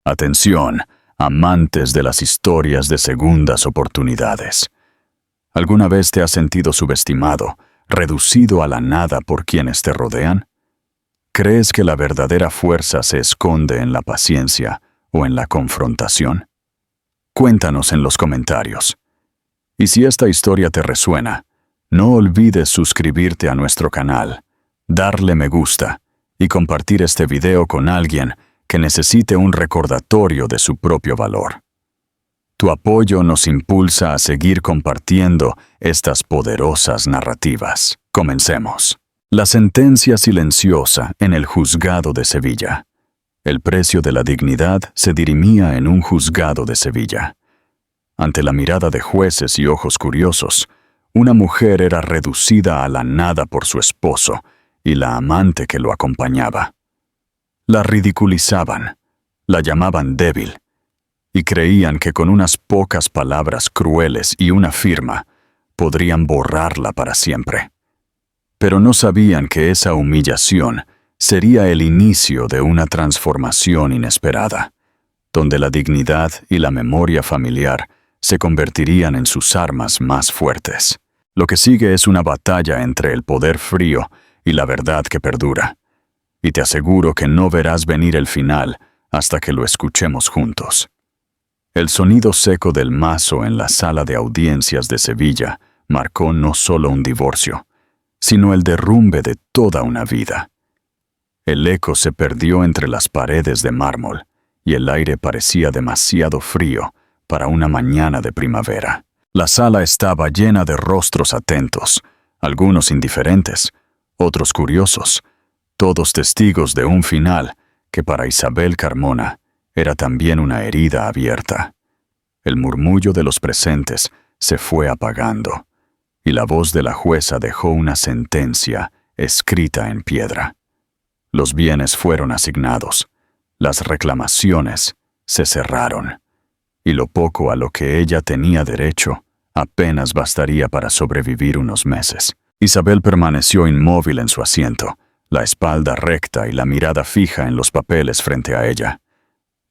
Atención, amantes de las historias de segundas oportunidades. ¿Alguna vez te has sentido subestimado, reducido a la nada por quienes te rodean? ¿Crees que la verdadera fuerza se esconde en la paciencia o en la confrontación? Cuéntanos en los comentarios. Y si esta historia te resuena, no olvides suscribirte a nuestro canal, darle me gusta y compartir este video con alguien que necesite un recordatorio de su propio valor. Tu apoyo nos impulsa a seguir compartiendo estas poderosas narrativas. Comencemos. La sentencia silenciosa en el juzgado de Sevilla. El precio de la dignidad se dirimía en un juzgado de Sevilla. Ante la mirada de jueces y ojos curiosos, una mujer era reducida a la nada por su esposo y la amante que lo acompañaba. La ridiculizaban, la llamaban débil, y creían que con unas pocas palabras crueles y una firma podrían borrarla para siempre. Pero no sabían que esa humillación sería el inicio de una transformación inesperada, donde la dignidad y la memoria familiar se convertirían en sus armas más fuertes. Lo que sigue es una batalla entre el poder frío y la verdad que perdura, y te aseguro que no verás venir el final hasta que lo escuchemos juntos. El sonido seco del mazo en la sala de audiencias de Sevilla marcó no solo un divorcio, sino el derrumbe de toda una vida. El eco se perdió entre las paredes de mármol y el aire parecía demasiado frío para una mañana de primavera. La sala estaba llena de rostros atentos, algunos indiferentes, otros curiosos, todos testigos de un final que para Isabel Carmona era también una herida abierta. El murmullo de los presentes se fue apagando, y la voz de la jueza dejó una sentencia escrita en piedra. Los bienes fueron asignados, las reclamaciones se cerraron, y lo poco a lo que ella tenía derecho apenas bastaría para sobrevivir unos meses. Isabel permaneció inmóvil en su asiento, la espalda recta y la mirada fija en los papeles frente a ella.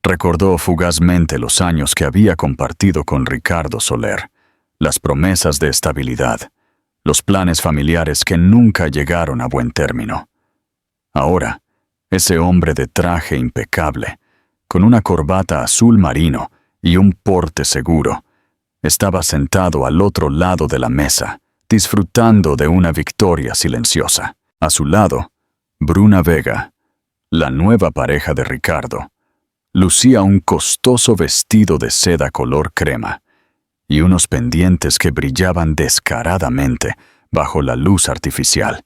Recordó fugazmente los años que había compartido con Ricardo Soler, las promesas de estabilidad, los planes familiares que nunca llegaron a buen término. Ahora, ese hombre de traje impecable, con una corbata azul marino y un porte seguro, estaba sentado al otro lado de la mesa, disfrutando de una victoria silenciosa. A su lado, Bruna Vega, la nueva pareja de Ricardo, lucía un costoso vestido de seda color crema y unos pendientes que brillaban descaradamente bajo la luz artificial.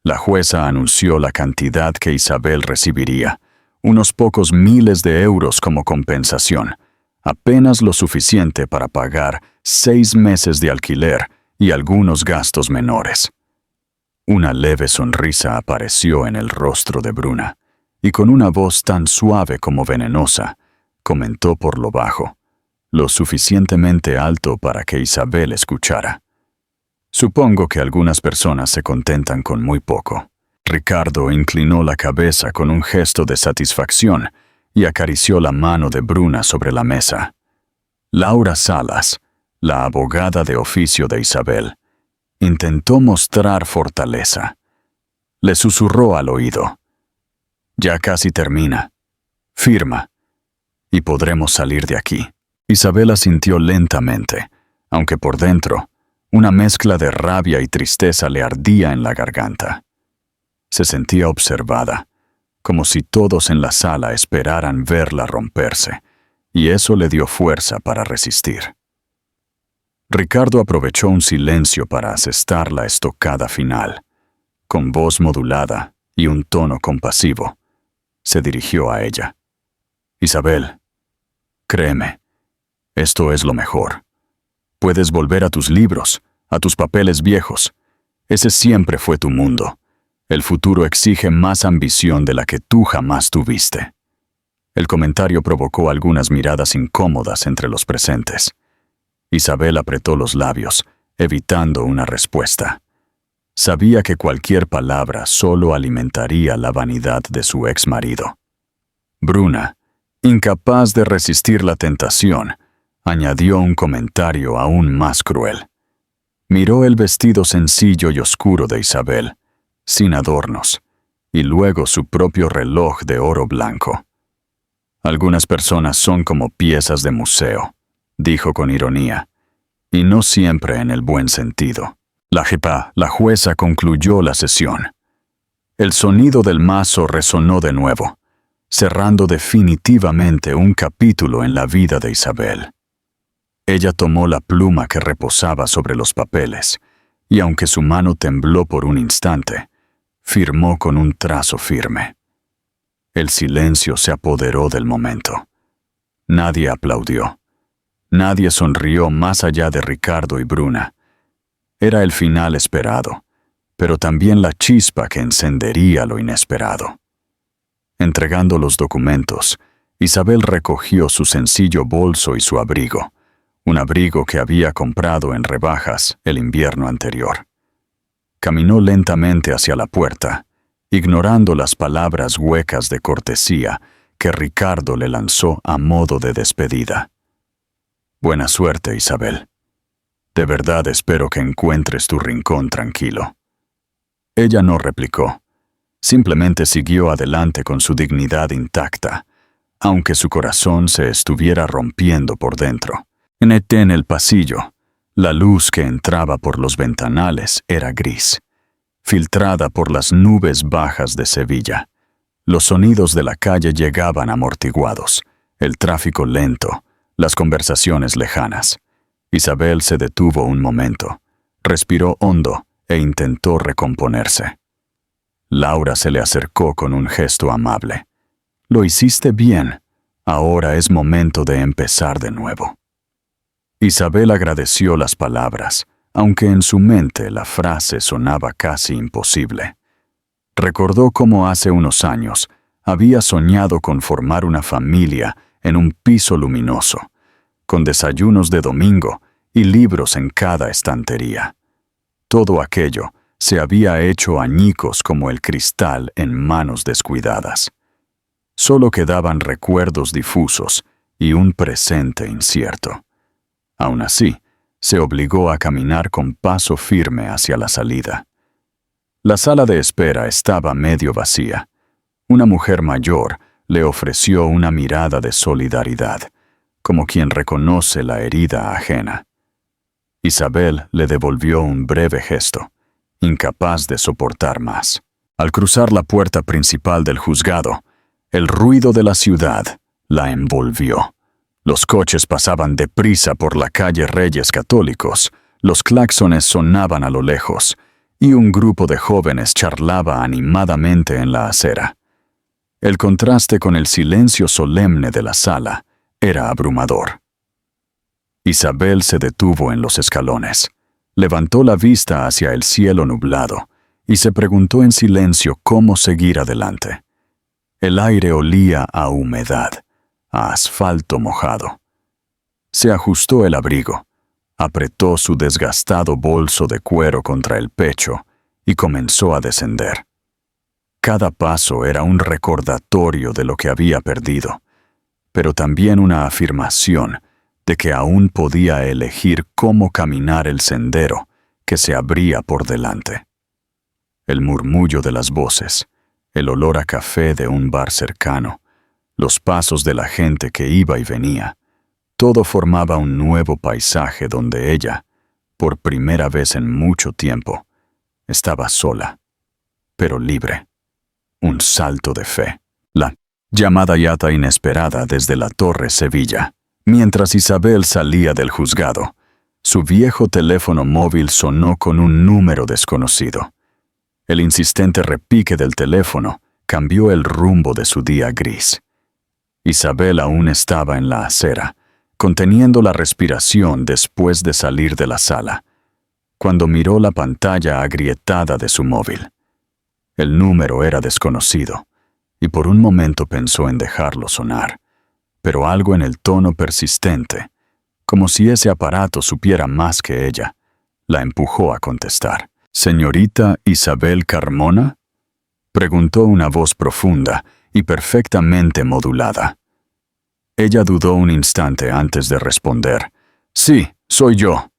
La jueza anunció la cantidad que Isabel recibiría, unos pocos miles de euros como compensación, apenas lo suficiente para pagar 6 meses de alquiler y algunos gastos menores. Una leve sonrisa apareció en el rostro de Bruna, y con una voz tan suave como venenosa, comentó por lo bajo, lo suficientemente alto para que Isabel escuchara. Supongo que algunas personas se contentan con muy poco. Ricardo inclinó la cabeza con un gesto de satisfacción y acarició la mano de Bruna sobre la mesa. Laura Salas, la abogada de oficio de Isabel, intentó mostrar fortaleza. Le susurró al oído: «Ya casi termina. Firma, y podremos salir de aquí». Isabel asintió lentamente, aunque por dentro, una mezcla de rabia y tristeza le ardía en la garganta. Se sentía observada, como si todos en la sala esperaran verla romperse, y eso le dio fuerza para resistir. Ricardo aprovechó un silencio para asestar la estocada final. Con voz modulada y un tono compasivo, se dirigió a ella. «Isabel, créeme, esto es lo mejor. Puedes volver a tus libros, a tus papeles viejos. Ese siempre fue tu mundo. El futuro exige más ambición de la que tú jamás tuviste». El comentario provocó algunas miradas incómodas entre los presentes. Isabel apretó los labios, evitando una respuesta. Sabía que cualquier palabra solo alimentaría la vanidad de su ex marido. Bruna, Incapaz de resistir la tentación, añadió un comentario aún más cruel. Miró el vestido sencillo y oscuro de Isabel, sin adornos, y luego su propio reloj de oro blanco. Algunas personas son como piezas de museo, dijo con ironía, y no siempre en el buen sentido. La jueza concluyó la sesión. El sonido del mazo resonó de nuevo, cerrando definitivamente un capítulo en la vida de Isabel. Ella tomó la pluma que reposaba sobre los papeles, y aunque su mano tembló por un instante, firmó con un trazo firme. El silencio se apoderó del momento. Nadie aplaudió. Nadie sonrió más allá de Ricardo y Bruna. Era el final esperado, pero también la chispa que encendería lo inesperado. Entregando los documentos, Isabel recogió su sencillo bolso y su abrigo, un abrigo que había comprado en rebajas el invierno anterior. Caminó lentamente hacia la puerta, ignorando las palabras huecas de cortesía que Ricardo le lanzó a modo de despedida. Buena suerte, Isabel. De verdad espero que encuentres tu rincón tranquilo. Ella no replicó. Simplemente siguió adelante con su dignidad intacta, aunque su corazón se estuviera rompiendo por dentro. En el pasillo, la luz que entraba por los ventanales era gris, filtrada por las nubes bajas de Sevilla. Los sonidos de la calle llegaban amortiguados, el tráfico lento, las conversaciones lejanas. Isabel se detuvo un momento, respiró hondo e intentó recomponerse. Laura se le acercó con un gesto amable. Lo hiciste bien. Ahora es momento de empezar de nuevo. Isabel agradeció las palabras, aunque en su mente la frase sonaba casi imposible. Recordó cómo hace unos años había soñado con formar una familia en un piso luminoso, con desayunos de domingo y libros en cada estantería. Todo aquello se había hecho añicos como el cristal en manos descuidadas. Solo quedaban recuerdos difusos y un presente incierto. Aún así, se obligó a caminar con paso firme hacia la salida. La sala de espera estaba medio vacía. Una mujer mayor le ofreció una mirada de solidaridad, como quien reconoce la herida ajena. Isabel le devolvió un breve gesto, incapaz de soportar más. Al cruzar la puerta principal del juzgado, el ruido de la ciudad la envolvió. Los coches pasaban deprisa por la calle Reyes Católicos, los claxones sonaban a lo lejos, y un grupo de jóvenes charlaba animadamente en la acera. El contraste con el silencio solemne de la sala era abrumador. Isabel se detuvo en los escalones, levantó la vista hacia el cielo nublado y se preguntó en silencio cómo seguir adelante. El aire olía a humedad, a asfalto mojado. Se ajustó el abrigo, apretó su desgastado bolso de cuero contra el pecho y comenzó a descender. Cada paso era un recordatorio de lo que había perdido, pero también una afirmación de que aún podía elegir cómo caminar el sendero que se abría por delante. El murmullo de las voces, el olor a café de un bar cercano, los pasos de la gente que iba y venía, todo formaba un nuevo paisaje donde ella, por primera vez en mucho tiempo, estaba sola, pero libre. Un salto de fe. La llamada yata inesperada desde la Torre Sevilla. Mientras Isabel salía del juzgado, su viejo teléfono móvil sonó con un número desconocido. El insistente repique del teléfono cambió el rumbo de su día gris. Isabel aún estaba en la acera, conteniendo la respiración después de salir de la sala, cuando miró la pantalla agrietada de su móvil. El número era desconocido, y por un momento pensó en dejarlo sonar, pero algo en el tono persistente, como si ese aparato supiera más que ella, la empujó a contestar. «¿Señorita Isabel Carmona?», preguntó una voz profunda y perfectamente modulada. Ella dudó un instante antes de responder. Sí, soy yo.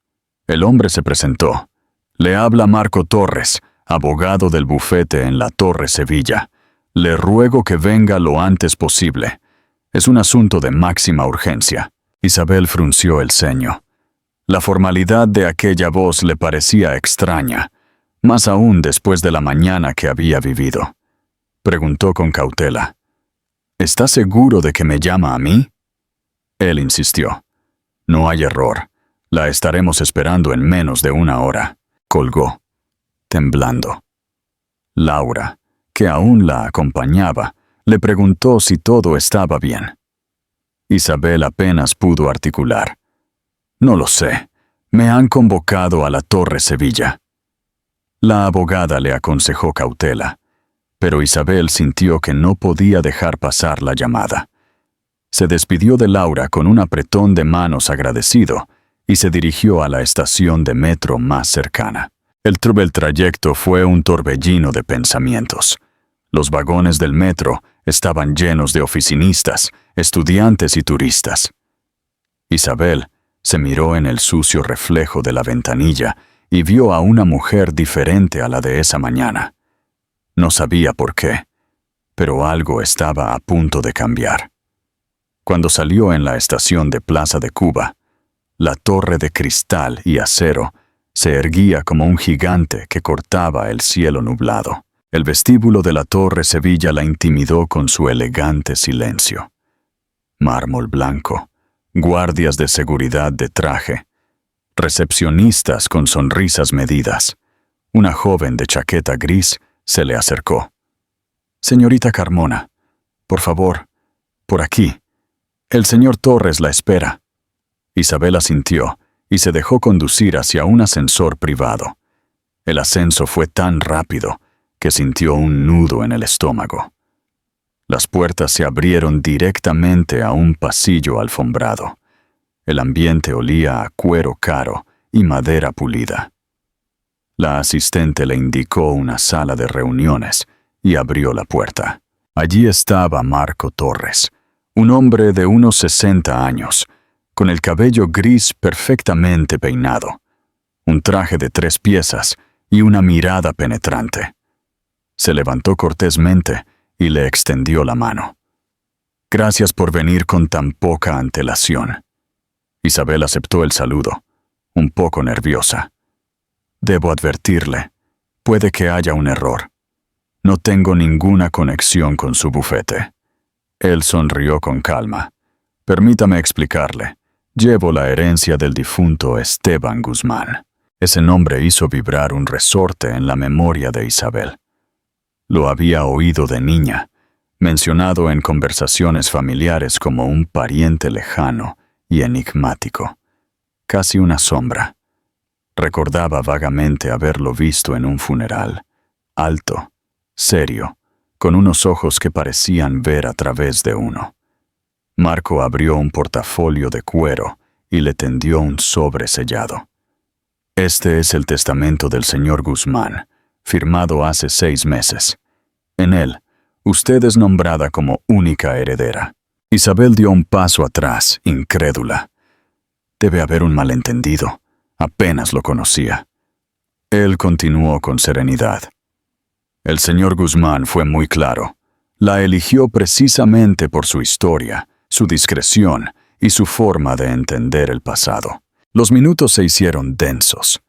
El hombre se presentó. Le habla Marco Torres, abogado del bufete en la Torre Sevilla. Le ruego que venga lo antes posible. Es un asunto de máxima urgencia. Isabel frunció el ceño. La formalidad de aquella voz le parecía extraña, más aún después de la mañana que había vivido. Preguntó con cautela. ¿Está seguro de que me llama a mí? Él insistió. No hay error. La estaremos esperando en menos de una hora. Colgó, temblando. Laura, que aún la acompañaba, le preguntó si todo estaba bien. Isabel apenas pudo articular. No lo sé. Me han convocado a la Torre Sevilla. La abogada le aconsejó cautela, pero Isabel sintió que no podía dejar pasar la llamada. Se despidió de Laura con un apretón de manos agradecido y se dirigió a la estación de metro más cercana. El trayecto fue un torbellino de pensamientos. Los vagones del metro estaban llenos de oficinistas, estudiantes y turistas. Isabel se miró en el sucio reflejo de la ventanilla y vio a una mujer diferente a la de esa mañana. No sabía por qué, pero algo estaba a punto de cambiar. Cuando salió en la estación de Plaza de Cuba, la torre de cristal y acero se erguía como un gigante que cortaba el cielo nublado. El vestíbulo de la Torre Sevilla la intimidó con su elegante silencio. Mármol blanco, guardias de seguridad de traje, recepcionistas con sonrisas medidas. Una joven de chaqueta gris se le acercó. «Señorita Carmona, por favor, por aquí. El señor Torres la espera». Isabel asintió y se dejó conducir hacia un ascensor privado. El ascenso fue tan rápido que sintió un nudo en el estómago. Las puertas se abrieron directamente a un pasillo alfombrado. El ambiente olía a cuero caro y madera pulida. La asistente le indicó una sala de reuniones y abrió la puerta. Allí estaba Marco Torres, un hombre de unos 60 años, con el cabello gris perfectamente peinado, un traje de 3 piezas y una mirada penetrante. Se levantó cortésmente y le extendió la mano. «Gracias por venir con tan poca antelación». Isabel aceptó el saludo, un poco nerviosa. «Debo advertirle, puede que haya un error. No tengo ninguna conexión con su bufete». Él sonrió con calma. «Permítame explicarle. Llevo la herencia del difunto Esteban Guzmán». Ese nombre hizo vibrar un resorte en la memoria de Isabel. Lo había oído de niña, mencionado en conversaciones familiares como un pariente lejano y enigmático, casi una sombra. Recordaba vagamente haberlo visto en un funeral, alto, serio, con unos ojos que parecían ver a través de uno. Marco abrió un portafolio de cuero y le tendió un sobre sellado. «Este es el testamento del señor Guzmán, firmado hace 6 meses. En él, usted es nombrada como única heredera». Isabel dio un paso atrás, incrédula. Debe haber un malentendido. Apenas lo conocía. Él continuó con serenidad. «El señor Guzmán fue muy claro. La eligió precisamente por su historia, su discreción y su forma de entender el pasado». Los minutos se hicieron densos.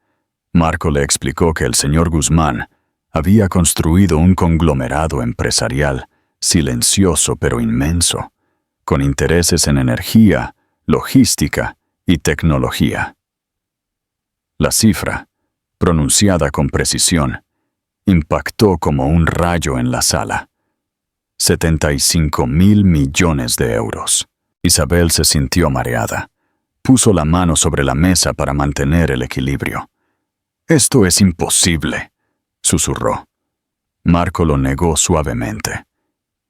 Marco le explicó que el señor Guzmán había construido un conglomerado empresarial, silencioso pero inmenso, con intereses en energía, logística y tecnología. La cifra, pronunciada con precisión, impactó como un rayo en la sala. 75.000 millones de euros. Isabel se sintió mareada. Puso la mano sobre la mesa para mantener el equilibrio. «Esto es imposible», susurró. Marco lo negó suavemente.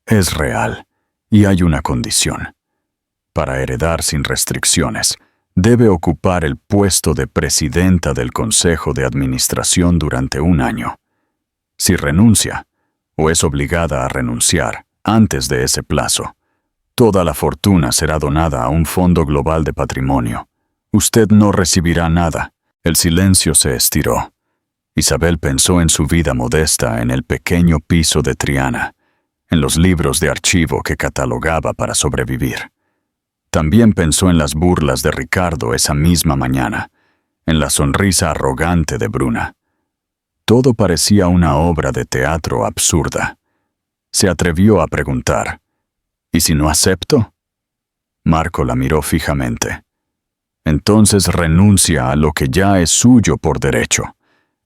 «Es real, y hay una condición. Para heredar sin restricciones, debe ocupar el puesto de presidenta del Consejo de Administración durante 1 año. Si renuncia, o es obligada a renunciar antes de ese plazo, Toda la fortuna será donada a un fondo global de patrimonio. Usted no recibirá nada. El silencio se estiró. Isabel pensó en su vida modesta en el pequeño piso de Triana, en los libros de archivo que catalogaba para sobrevivir. También pensó en las burlas de Ricardo esa misma mañana, en la sonrisa arrogante de Bruna. Todo parecía una obra de teatro absurda. Se atrevió a preguntar, ¿y si no acepto? Marco la miró fijamente. Entonces renuncia a lo que ya es suyo por derecho.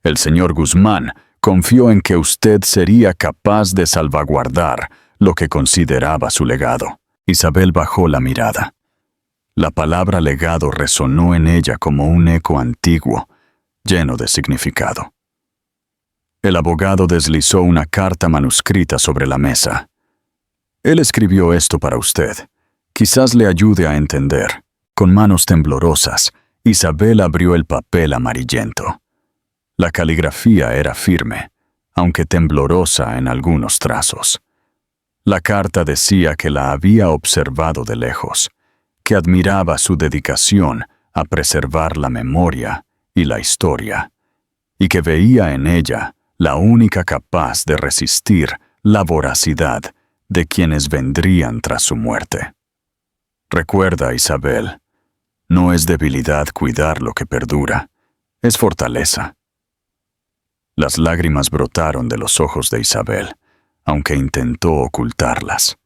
El señor Guzmán confió en que usted sería capaz de salvaguardar lo que consideraba su legado. Isabel bajó la mirada. La palabra legado resonó en ella como un eco antiguo, lleno de significado. El abogado deslizó una carta manuscrita sobre la mesa. Él escribió esto para usted. Quizás le ayude a entender. Con manos temblorosas, Isabel abrió el papel amarillento. La caligrafía era firme, aunque temblorosa en algunos trazos. La carta decía que la había observado de lejos, que admiraba su dedicación a preservar la memoria y la historia, y que veía en ella la única capaz de resistir la voracidad de quienes vendrían tras su muerte. Recuerda, Isabel, no es debilidad cuidar lo que perdura, es fortaleza. Las lágrimas brotaron de los ojos de Isabel, aunque intentó ocultarlas.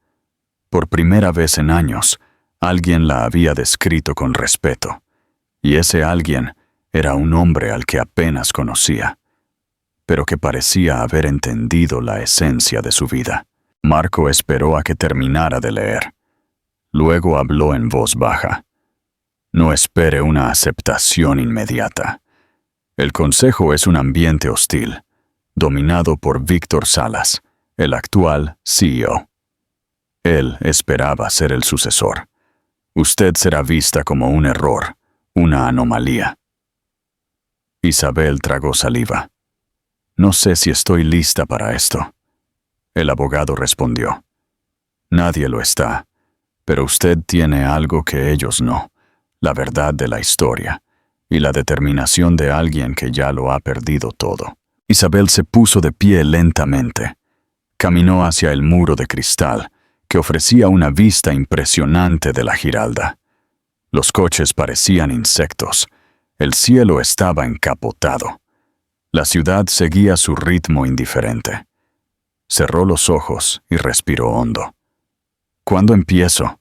Por primera vez en años, alguien la había descrito con respeto, y ese alguien era un hombre al que apenas conocía, pero que parecía haber entendido la esencia de su vida. Marco esperó a que terminara de leer. Luego habló en voz baja. No espere una aceptación inmediata. El Consejo es un ambiente hostil, dominado por Víctor Salas, el actual CEO. Él esperaba ser el sucesor. Usted será vista como un error, una anomalía. Isabel tragó saliva. No sé si estoy lista para esto. El abogado respondió. Nadie lo está, pero usted tiene algo que ellos no, la verdad de la historia y la determinación de alguien que ya lo ha perdido todo. Isabel se puso de pie lentamente. Caminó hacia el muro de cristal, que ofrecía una vista impresionante de la Giralda. Los coches parecían insectos. El cielo estaba encapotado. La ciudad seguía su ritmo indiferente. Cerró los ojos y respiró hondo. ¿Cuándo empiezo?,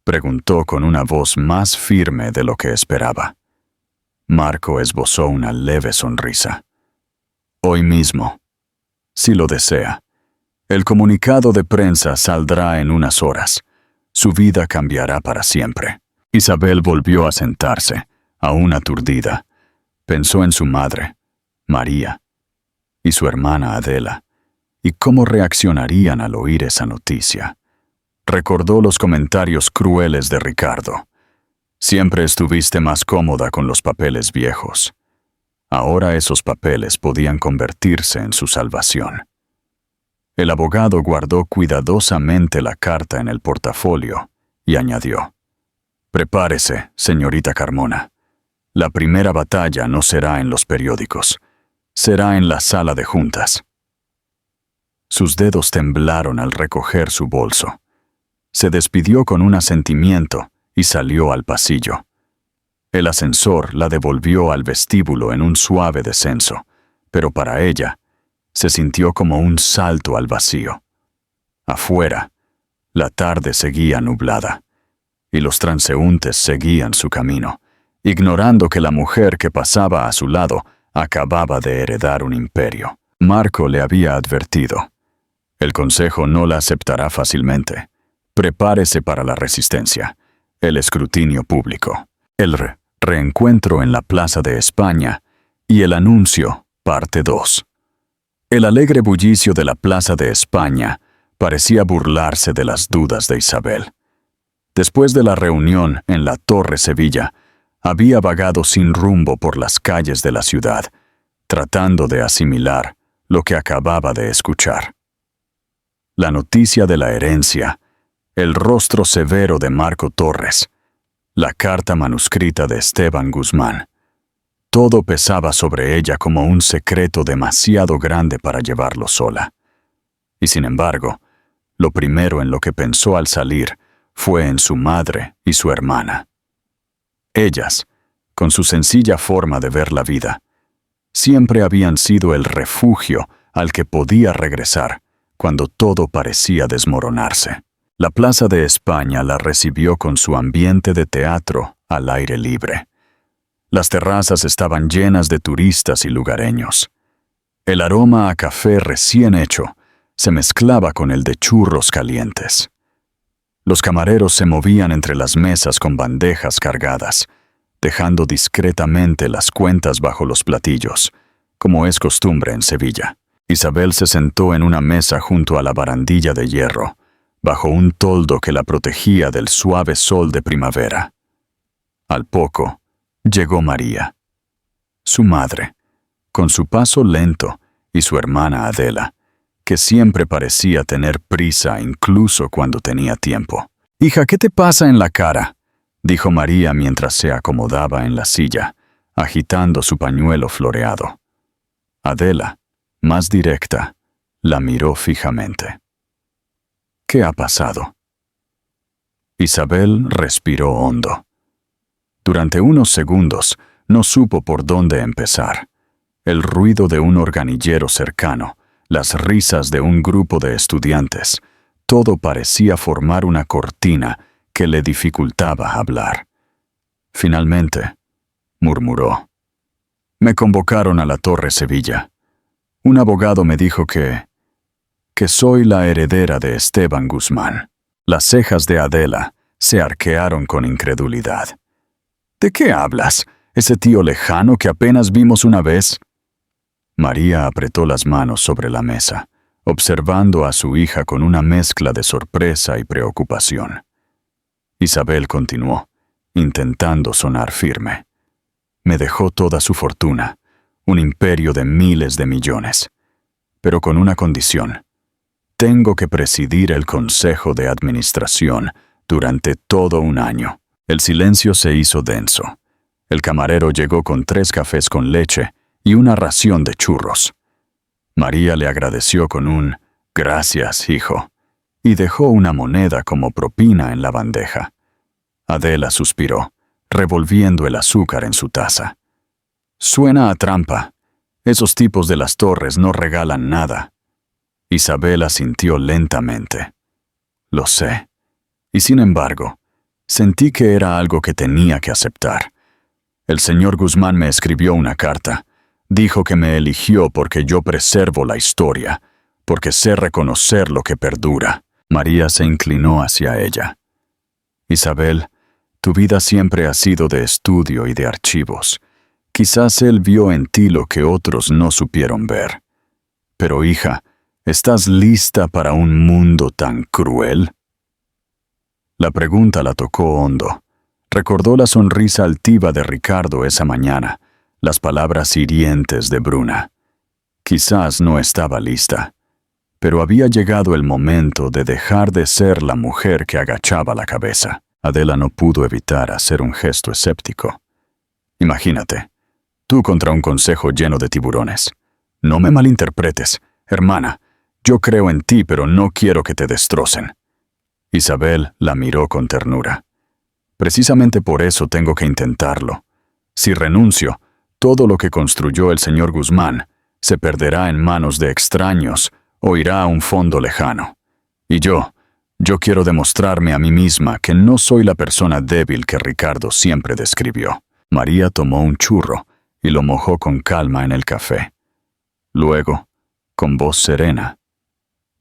preguntó con una voz más firme de lo que esperaba. Marco esbozó una leve sonrisa. Hoy mismo, si lo desea. El comunicado de prensa saldrá en unas horas. Su vida cambiará para siempre. Isabel volvió a sentarse, aún aturdida. Pensó en su madre, María, y su hermana Adela, y cómo reaccionarían al oír esa noticia. Recordó los comentarios crueles de Ricardo. Siempre estuviste más cómoda con los papeles viejos. Ahora esos papeles podían convertirse en su salvación. El abogado guardó cuidadosamente la carta en el portafolio y añadió: «Prepárese, señorita Carmona. La primera batalla no será en los periódicos, será en la sala de juntas». Sus dedos temblaron al recoger su bolso. Se despidió con un asentimiento y salió al pasillo. El ascensor la devolvió al vestíbulo en un suave descenso, pero para ella se sintió como un salto al vacío. Afuera, la tarde seguía nublada, y los transeúntes seguían su camino, ignorando que la mujer que pasaba a su lado acababa de heredar un imperio. Marco le había advertido: «El Consejo no la aceptará fácilmente. Prepárese para la resistencia, el escrutinio público, el reencuentro en la Plaza de España y el anuncio, parte 2». El alegre bullicio de la Plaza de España parecía burlarse de las dudas de Isabel. Después de la reunión en la Torre Sevilla, había vagado sin rumbo por las calles de la ciudad, tratando de asimilar lo que acababa de escuchar. La noticia de la herencia el rostro severo de Marco Torres, la carta manuscrita de Esteban Guzmán. Todo pesaba sobre ella como un secreto demasiado grande para llevarlo sola. Y sin embargo, lo primero en lo que pensó al salir fue en su madre y su hermana. Ellas, con su sencilla forma de ver la vida, siempre habían sido el refugio al que podía regresar cuando todo parecía desmoronarse. La Plaza de España la recibió con su ambiente de teatro al aire libre. Las terrazas estaban llenas de turistas y lugareños. El aroma a café recién hecho se mezclaba con el de churros calientes. Los camareros se movían entre las mesas con bandejas cargadas, dejando discretamente las cuentas bajo los platillos, como es costumbre en Sevilla. Isabel se sentó en una mesa junto a la barandilla de hierro, bajo un toldo que la protegía del suave sol de primavera. Al poco, llegó María, su madre, con su paso lento, y su hermana Adela, que siempre parecía tener prisa incluso cuando tenía tiempo. «Hija, ¿qué te pasa en la cara?», dijo María mientras se acomodaba en la silla, agitando su pañuelo floreado. Adela, más directa, la miró fijamente. «¿Qué ha pasado?». Isabel respiró hondo. Durante unos segundos no supo por dónde empezar. El ruido de un organillero cercano, las risas de un grupo de estudiantes, todo parecía formar una cortina que le dificultaba hablar. Finalmente, murmuró: «Me convocaron a la Torre Sevilla. Un abogado me dijo que soy la heredera de Esteban Guzmán». Las cejas de Adela se arquearon con incredulidad. «¿De qué hablas? ¿Ese tío lejano que apenas vimos una vez?». María apretó las manos sobre la mesa, observando a su hija con una mezcla de sorpresa y preocupación. Isabel continuó, intentando sonar firme. «Me dejó toda su fortuna, un imperio de miles de millones, pero con una condición. Tengo que presidir el Consejo de Administración durante todo un año». El silencio se hizo denso. El camarero llegó con 3 cafés con leche y una ración de churros. María le agradeció con un «Gracias, hijo», y dejó una moneda como propina en la bandeja. Adela suspiró, revolviendo el azúcar en su taza. «Suena a trampa. Esos tipos de las Torres no regalan nada». Isabel asintió lentamente. «Lo sé. Y sin embargo, sentí que era algo que tenía que aceptar. El señor Guzmán me escribió una carta. Dijo que me eligió porque yo preservo la historia, porque sé reconocer lo que perdura». María se inclinó hacia ella. «Isabel, tu vida siempre ha sido de estudio y de archivos. Quizás él vio en ti lo que otros no supieron ver. Pero, hija, ¿estás lista para un mundo tan cruel?». La pregunta la tocó hondo. Recordó la sonrisa altiva de Ricardo esa mañana, las palabras hirientes de Bruna. Quizás no estaba lista, pero había llegado el momento de dejar de ser la mujer que agachaba la cabeza. Adela no pudo evitar hacer un gesto escéptico. «Imagínate, tú contra un consejo lleno de tiburones. No me malinterpretes, hermana. Yo creo en ti, pero no quiero que te destrocen». Isabel la miró con ternura. «Precisamente por eso tengo que intentarlo. Si renuncio, todo lo que construyó el señor Guzmán se perderá en manos de extraños o irá a un fondo lejano. Y yo quiero demostrarme a mí misma que no soy la persona débil que Ricardo siempre describió». María tomó un churro y lo mojó con calma en el café. Luego, con voz serena,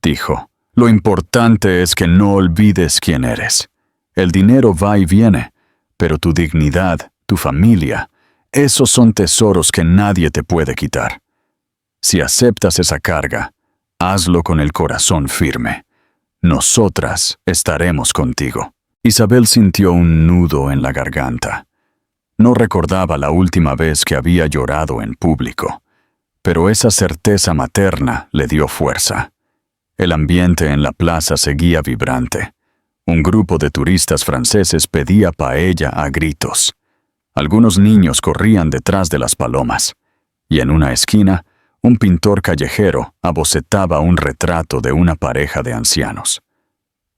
dijo: «Lo importante es que no olvides quién eres. El dinero va y viene, pero tu dignidad, tu familia, esos son tesoros que nadie te puede quitar. Si aceptas esa carga, hazlo con el corazón firme. Nosotras estaremos contigo». Isabel sintió un nudo en la garganta. No recordaba la última vez que había llorado en público, pero esa certeza materna le dio fuerza. El ambiente en la plaza seguía vibrante. Un grupo de turistas franceses pedía paella a gritos. Algunos niños corrían detrás de las palomas, y en una esquina, un pintor callejero abocetaba un retrato de una pareja de ancianos.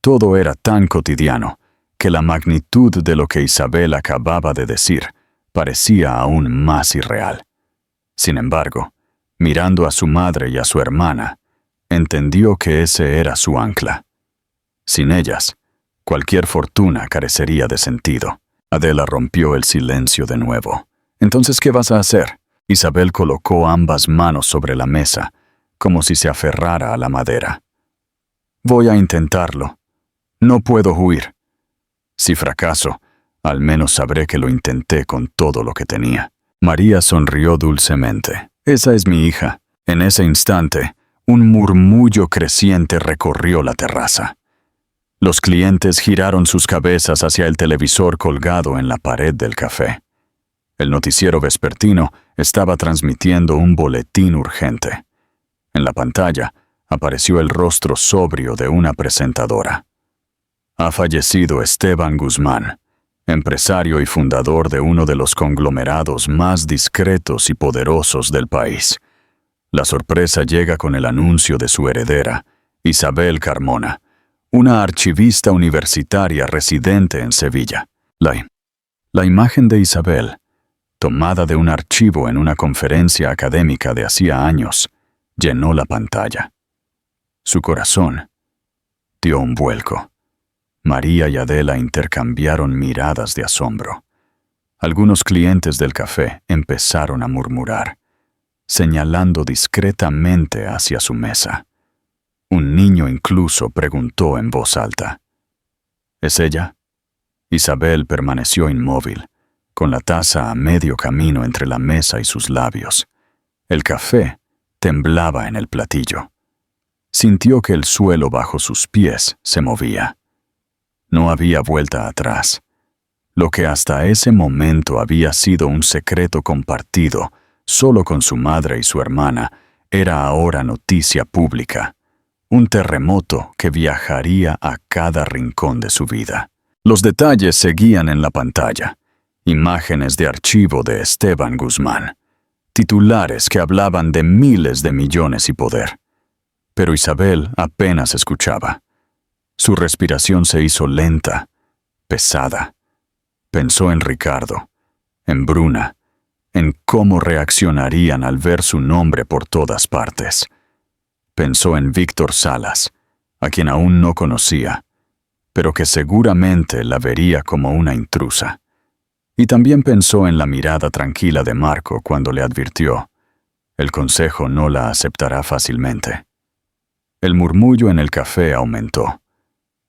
Todo era tan cotidiano que la magnitud de lo que Isabel acababa de decir parecía aún más irreal. Sin embargo, mirando a su madre y a su hermana, entendió que ese era su ancla. Sin ellas, cualquier fortuna carecería de sentido. Adela rompió el silencio de nuevo. «¿Entonces qué vas a hacer?» Isabel colocó ambas manos sobre la mesa, como si se aferrara a la madera. «Voy a intentarlo. No puedo huir. Si fracaso, al menos sabré que lo intenté con todo lo que tenía». María sonrió dulcemente. «Esa es mi hija». En ese instante, un murmullo creciente recorrió la terraza. Los clientes giraron sus cabezas hacia el televisor colgado en la pared del café. El noticiero vespertino estaba transmitiendo un boletín urgente. En la pantalla apareció el rostro sobrio de una presentadora. «Ha fallecido Esteban Guzmán, empresario y fundador de uno de los conglomerados más discretos y poderosos del país. La sorpresa llega con el anuncio de su heredera, Isabel Carmona, una archivista universitaria residente en Sevilla». La imagen de Isabel, tomada de un archivo en una conferencia académica de hacía años, llenó la pantalla. Su corazón dio un vuelco. María y Adela intercambiaron miradas de asombro. Algunos clientes del café empezaron a murmurar, señalando discretamente hacia su mesa. Un niño incluso preguntó en voz alta: ¿Es ella? Isabel permaneció inmóvil, con la taza a medio camino entre la mesa y sus labios. El café temblaba en el platillo. Sintió que el suelo bajo sus pies se movía. No había vuelta atrás. Lo que hasta ese momento había sido un secreto compartido solo con su madre y su hermana era ahora noticia pública. Un terremoto que viajaría a cada rincón de su vida. Los detalles seguían en la pantalla. Imágenes de archivo de Esteban Guzmán. Titulares que hablaban de miles de millones y poder. Pero Isabel apenas escuchaba. Su respiración se hizo lenta, pesada. Pensó en Ricardo, en Bruna, en cómo reaccionarían al ver su nombre por todas partes. Pensó en Víctor Salas, a quien aún no conocía, pero que seguramente la vería como una intrusa. Y también pensó en la mirada tranquila de Marco cuando le advirtió: el consejo no la aceptará fácilmente. El murmullo en el café aumentó.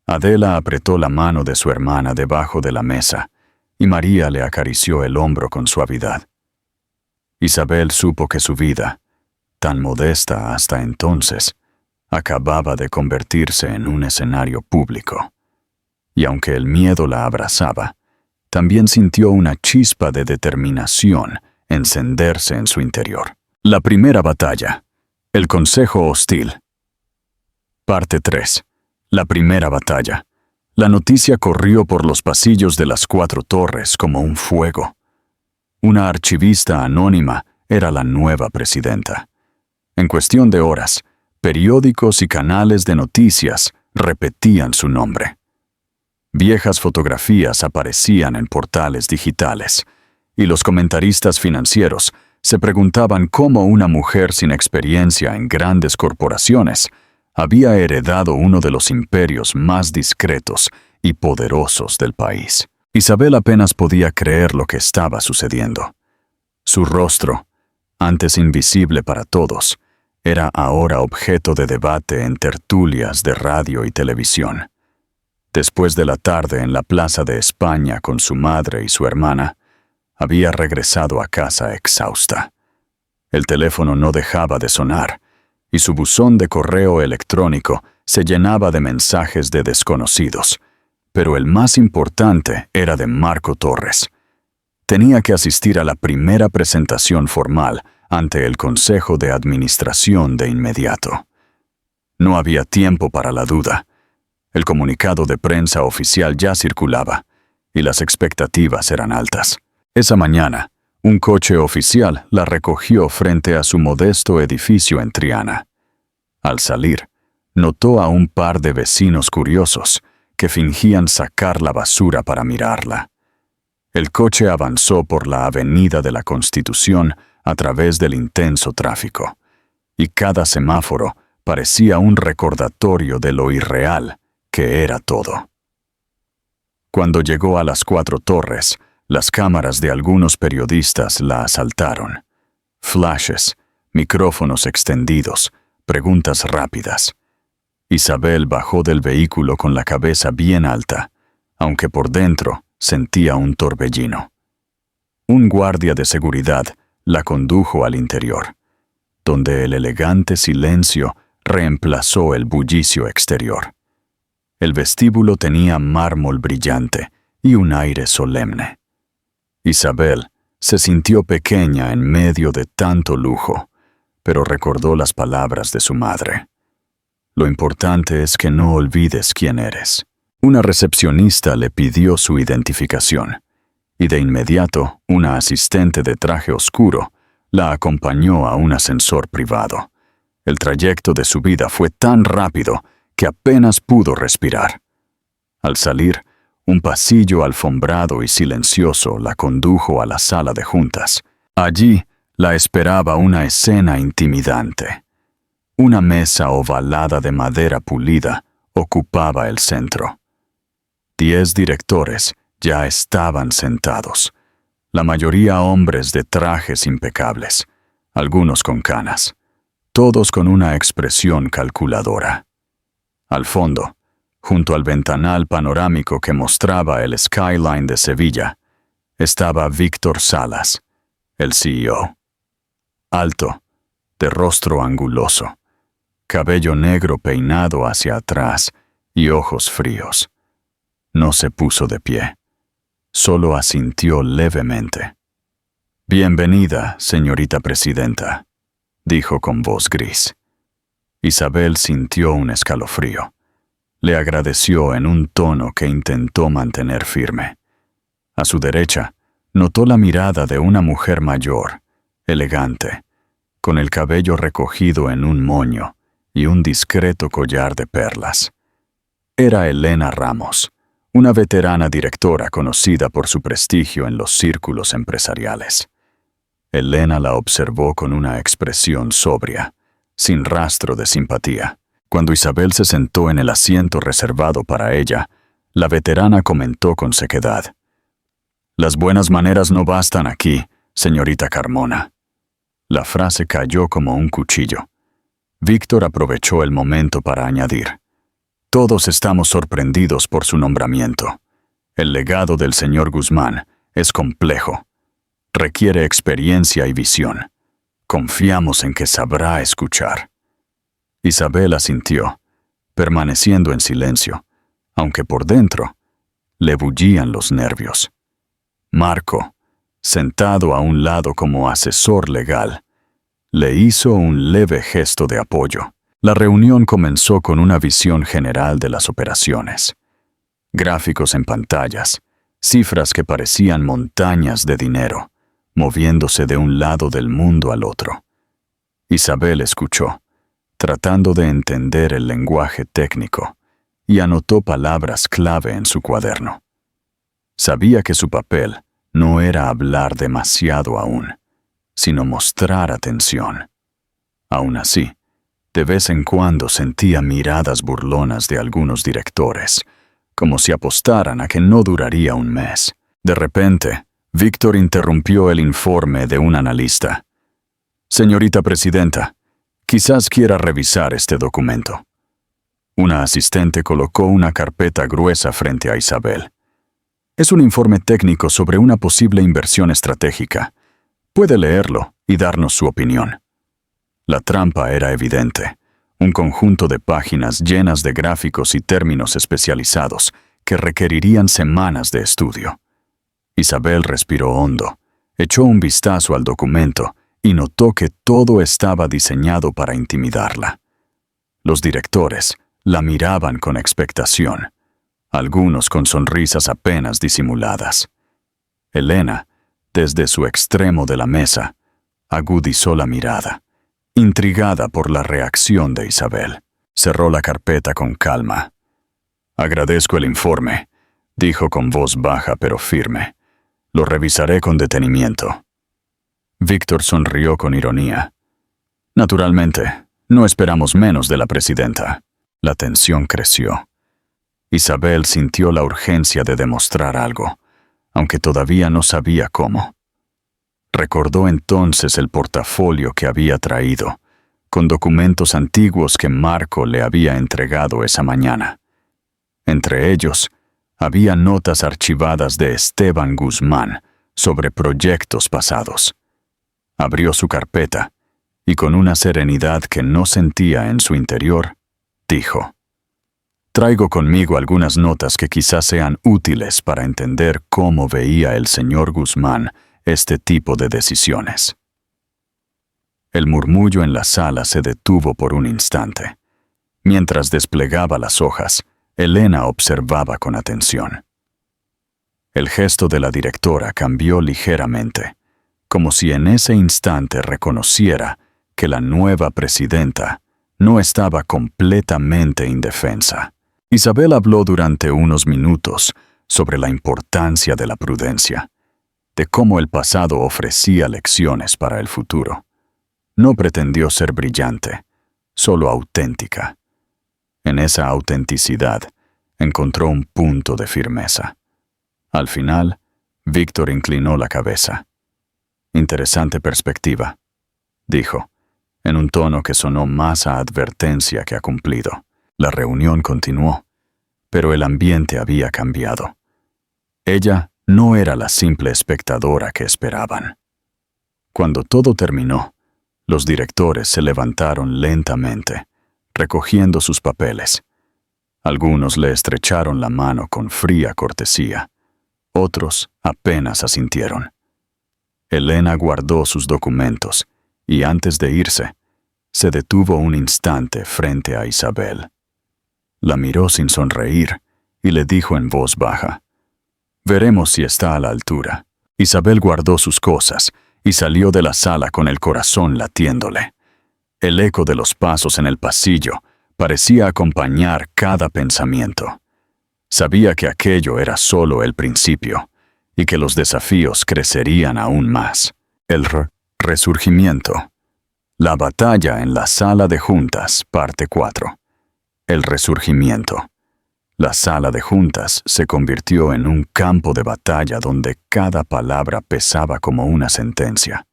Adela apretó la mano de su hermana debajo de la mesa, y María le acarició el hombro con suavidad. Isabel supo que su vida, tan modesta hasta entonces, acababa de convertirse en un escenario público. Y aunque el miedo la abrazaba, también sintió una chispa de determinación encenderse en su interior. La primera batalla. El consejo hostil. Parte 3. La primera batalla. La noticia corrió por los pasillos de las 4 torres como un fuego. Una archivista anónima era la nueva presidenta. En cuestión de horas, periódicos y canales de noticias repetían su nombre. Viejas fotografías aparecían en portales digitales, y los comentaristas financieros se preguntaban cómo una mujer sin experiencia en grandes corporaciones había heredado uno de los imperios más discretos y poderosos del país. Isabel apenas podía creer lo que estaba sucediendo. Su rostro, antes invisible para todos, era ahora objeto de debate en tertulias de radio y televisión. Después de la tarde en la Plaza de España con su madre y su hermana, había regresado a casa exhausta. El teléfono no dejaba de sonar, y su buzón de correo electrónico se llenaba de mensajes de desconocidos, pero el más importante era de Marco Torres. Tenía que asistir a la primera presentación formal ante el Consejo de Administración de inmediato. No había tiempo para la duda. El comunicado de prensa oficial ya circulaba, y las expectativas eran altas. Esa mañana, un coche oficial la recogió frente a su modesto edificio en Triana. Al salir, notó a un par de vecinos curiosos que fingían sacar la basura para mirarla. El coche avanzó por la Avenida de la Constitución a través del intenso tráfico, y cada semáforo parecía un recordatorio de lo irreal que era todo. Cuando llegó a las 4 Torres, las cámaras de algunos periodistas la asaltaron. Flashes, micrófonos extendidos, preguntas rápidas. Isabel bajó del vehículo con la cabeza bien alta, aunque por dentro sentía un torbellino. Un guardia de seguridad la condujo al interior, donde el elegante silencio reemplazó el bullicio exterior. El vestíbulo tenía mármol brillante y un aire solemne. Isabel se sintió pequeña en medio de tanto lujo, pero recordó las palabras de su madre. Lo importante es que no olvides quién eres. Una recepcionista le pidió su identificación, y de inmediato una asistente de traje oscuro la acompañó a un ascensor privado. El trayecto de su vida fue tan rápido que apenas pudo respirar. Al salir, un pasillo alfombrado y silencioso la condujo a la sala de juntas. Allí la esperaba una escena intimidante. Una mesa ovalada de madera pulida ocupaba el centro. 10 directores ya estaban sentados, la mayoría hombres de trajes impecables, algunos con canas, todos con una expresión calculadora. Al fondo, junto al ventanal panorámico que mostraba el skyline de Sevilla, estaba Víctor Salas, el CEO. Alto, de rostro anguloso, cabello negro peinado hacia atrás y ojos fríos. No se puso de pie, solo asintió levemente. «Bienvenida, señorita presidenta», dijo con voz gris. Isabel sintió un escalofrío. Le agradeció en un tono que intentó mantener firme. A su derecha, notó la mirada de una mujer mayor, elegante, con el cabello recogido en un moño y un discreto collar de perlas. Era Elena Ramos, una veterana directora conocida por su prestigio en los círculos empresariales. Elena la observó con una expresión sobria, sin rastro de simpatía. Cuando Isabel se sentó en el asiento reservado para ella, la veterana comentó con sequedad: «Las buenas maneras no bastan aquí, señorita Carmona». La frase cayó como un cuchillo. Víctor aprovechó el momento para añadir: «Todos estamos sorprendidos por su nombramiento. El legado del señor Guzmán es complejo. Requiere experiencia y visión. Confiamos en que sabrá escuchar». Isabel asintió, permaneciendo en silencio, aunque por dentro le bullían los nervios. Marco, sentado a un lado como asesor legal, le hizo un leve gesto de apoyo. La reunión comenzó con una visión general de las operaciones. Gráficos en pantallas, cifras que parecían montañas de dinero, moviéndose de un lado del mundo al otro. Isabel escuchó, tratando de entender el lenguaje técnico, y anotó palabras clave en su cuaderno. Sabía que su papel no era hablar demasiado aún, sino mostrar atención. Aún así, de vez en cuando sentía miradas burlonas de algunos directores, como si apostaran a que no duraría un mes. De repente, Víctor interrumpió el informe de un analista. «Señorita presidenta, quizás quiera revisar este documento». Una asistente colocó una carpeta gruesa frente a Isabel. «Es un informe técnico sobre una posible inversión estratégica. Puede leerlo y darnos su opinión». La trampa era evidente. Un conjunto de páginas llenas de gráficos y términos especializados que requerirían semanas de estudio. Isabel respiró hondo, echó un vistazo al documento y notó que todo estaba diseñado para intimidarla. Los directores La miraban con expectación, algunos con sonrisas apenas disimuladas. Elena, desde su extremo de la mesa, agudizó la mirada, intrigada por la reacción de Isabel. Cerró la carpeta con calma. «Agradezco el informe», dijo con voz baja pero firme. «Lo revisaré con detenimiento». Víctor sonrió con ironía. «Naturalmente, no esperamos menos de la presidenta». La tensión creció. Isabel sintió la urgencia de demostrar algo, aunque todavía no sabía cómo. Recordó entonces el portafolio que había traído, con documentos antiguos que Marco le había entregado esa mañana. Entre ellos, había notas archivadas de Esteban Guzmán sobre proyectos pasados. Abrió su carpeta y con una serenidad que no sentía en su interior, dijo: «Traigo conmigo algunas notas que quizás sean útiles para entender cómo veía el señor Guzmán este tipo de decisiones». El murmullo en la sala se detuvo por un instante. Mientras desplegaba las hojas, Elena observaba con atención. El gesto de la directora cambió ligeramente, como si en ese instante reconociera que la nueva presidenta no estaba completamente indefensa. Isabel habló durante unos minutos sobre la importancia de la prudencia, de cómo el pasado ofrecía lecciones para el futuro. No pretendió ser brillante, solo auténtica. En esa autenticidad encontró un punto de firmeza. Al final, Víctor inclinó la cabeza. «Interesante perspectiva», dijo, en un tono que sonó más a advertencia que a cumplido. La reunión continuó, pero el ambiente había cambiado. Ella no era la simple espectadora que esperaban. Cuando todo terminó, los directores se levantaron lentamente, recogiendo sus papeles. Algunos le estrecharon la mano con fría cortesía, otros apenas asintieron. Elena guardó sus documentos y antes de irse, se detuvo un instante frente a Isabel. La miró sin sonreír y le dijo en voz baja: «Veremos si está a la altura». Isabel guardó sus cosas y salió de la sala con el corazón latiéndole. El eco de los pasos en el pasillo parecía acompañar cada pensamiento. Sabía que aquello era solo el principio y que los desafíos crecerían aún más. El resurgimiento. La batalla en la sala de juntas, parte 4. El resurgimiento. La sala de juntas se convirtió en un campo de batalla donde cada palabra pesaba como una sentencia.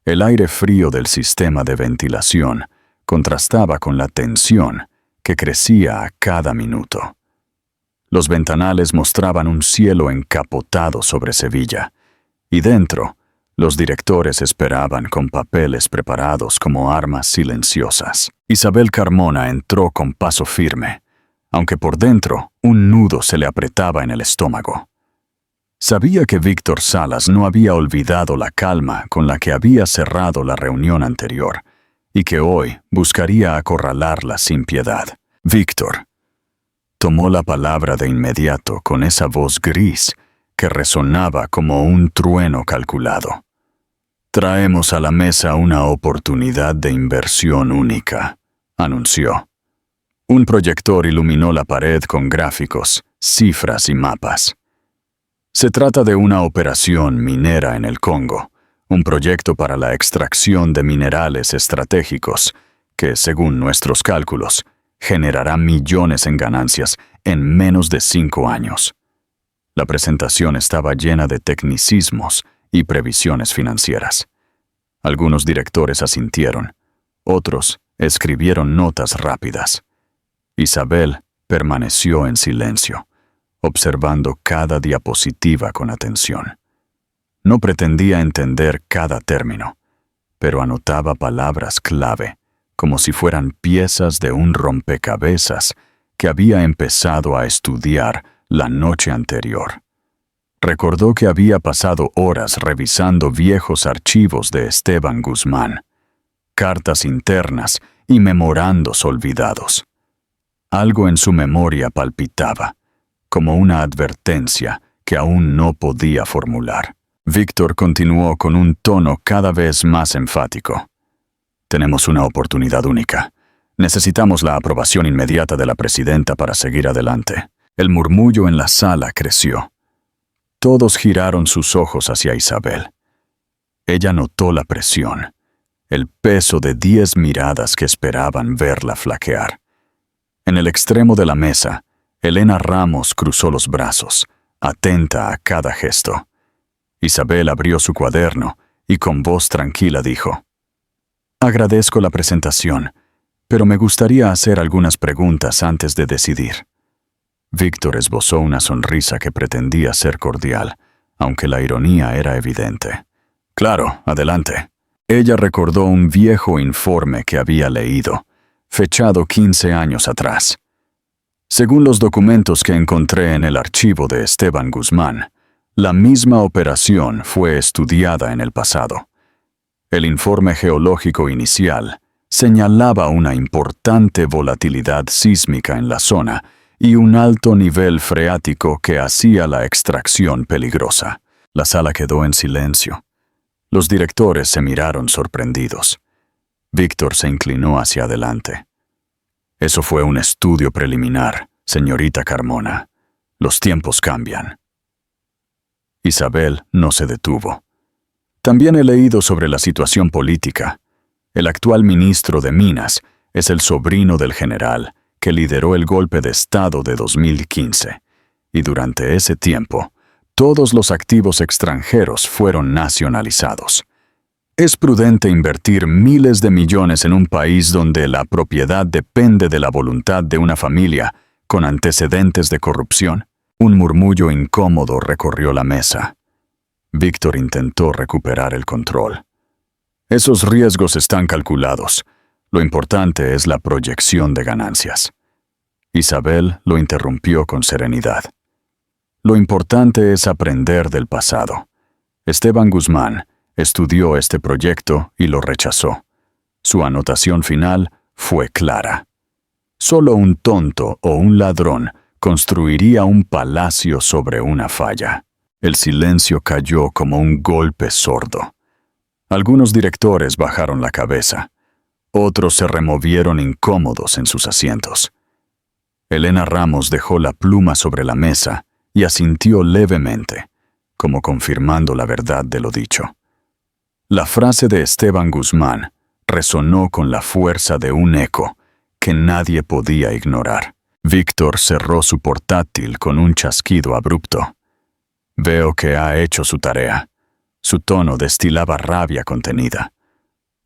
El aire frío del sistema de ventilación contrastaba con la tensión que crecía a cada minuto. Los ventanales mostraban un cielo encapotado sobre Sevilla, y dentro, los directores esperaban con papeles preparados como armas silenciosas. Isabel Carmona entró con paso firme, aunque por dentro un nudo se le apretaba en el estómago. Sabía que Víctor Salas no había olvidado la calma con la que había cerrado la reunión anterior, y que hoy buscaría acorralarla sin piedad. «Víctor», tomó la palabra de inmediato con esa voz gris que resonaba como un trueno calculado. «Traemos a la mesa una oportunidad de inversión única», anunció. Un proyector iluminó la pared con gráficos, cifras y mapas. Se trata de una operación minera en el Congo, un proyecto para la extracción de minerales estratégicos que, según nuestros cálculos, generará millones en ganancias en menos de 5 años. La presentación estaba llena de tecnicismos y previsiones financieras. Algunos directores asintieron, otros escribieron notas rápidas. Isabel permaneció en silencio, observando cada diapositiva con atención. No pretendía entender cada término, pero anotaba palabras clave, como si fueran piezas de un rompecabezas que había empezado a estudiar la noche anterior. Recordó que había pasado horas revisando viejos archivos de Esteban Guzmán, cartas internas y memorandos olvidados. Algo en su memoria palpitaba, como una advertencia que aún no podía formular. Víctor continuó con un tono cada vez más enfático. Tenemos una oportunidad única. Necesitamos la aprobación inmediata de la presidenta para seguir adelante. El murmullo en la sala creció. Todos giraron sus ojos hacia Isabel. Ella notó la presión, el peso de 10 miradas que esperaban verla flaquear. En el extremo de la mesa, Elena Ramos cruzó los brazos, atenta a cada gesto. Isabel abrió su cuaderno y con voz tranquila dijo: «Agradezco la presentación, pero me gustaría hacer algunas preguntas antes de decidir». Víctor esbozó una sonrisa que pretendía ser cordial, aunque la ironía era evidente. «Claro, adelante». Ella recordó un viejo informe que había leído, fechado 15 años atrás. Según los documentos que encontré en el archivo de Esteban Guzmán, la misma operación fue estudiada en el pasado. El informe geológico inicial señalaba una importante volatilidad sísmica en la zona y un alto nivel freático que hacía la extracción peligrosa. La sala quedó en silencio. Los directores se miraron sorprendidos. Víctor se inclinó hacia adelante. «Eso fue un estudio preliminar, señorita Carmona. Los tiempos cambian». Isabel no se detuvo. «También he leído sobre la situación política. El actual ministro de Minas es el sobrino del general que lideró el golpe de Estado de 2015, y durante ese tiempo, todos los activos extranjeros fueron nacionalizados. ¿Es prudente invertir miles de millones en un país donde la propiedad depende de la voluntad de una familia con antecedentes de corrupción?» Un murmullo incómodo recorrió la mesa. Víctor intentó recuperar el control. «Esos riesgos están calculados. Lo importante es la proyección de ganancias». Isabel lo interrumpió con serenidad. «Lo importante es aprender del pasado. Esteban Guzmán estudió este proyecto y lo rechazó. Su anotación final fue clara. Solo un tonto o un ladrón construiría un palacio sobre una falla». El silencio cayó como un golpe sordo. Algunos directores bajaron la cabeza. Otros se removieron incómodos en sus asientos. Elena Ramos dejó la pluma sobre la mesa y asintió levemente, como confirmando la verdad de lo dicho. La frase de Esteban Guzmán resonó con la fuerza de un eco que nadie podía ignorar. Víctor cerró su portátil con un chasquido abrupto. «Veo que ha hecho su tarea». Su tono destilaba rabia contenida.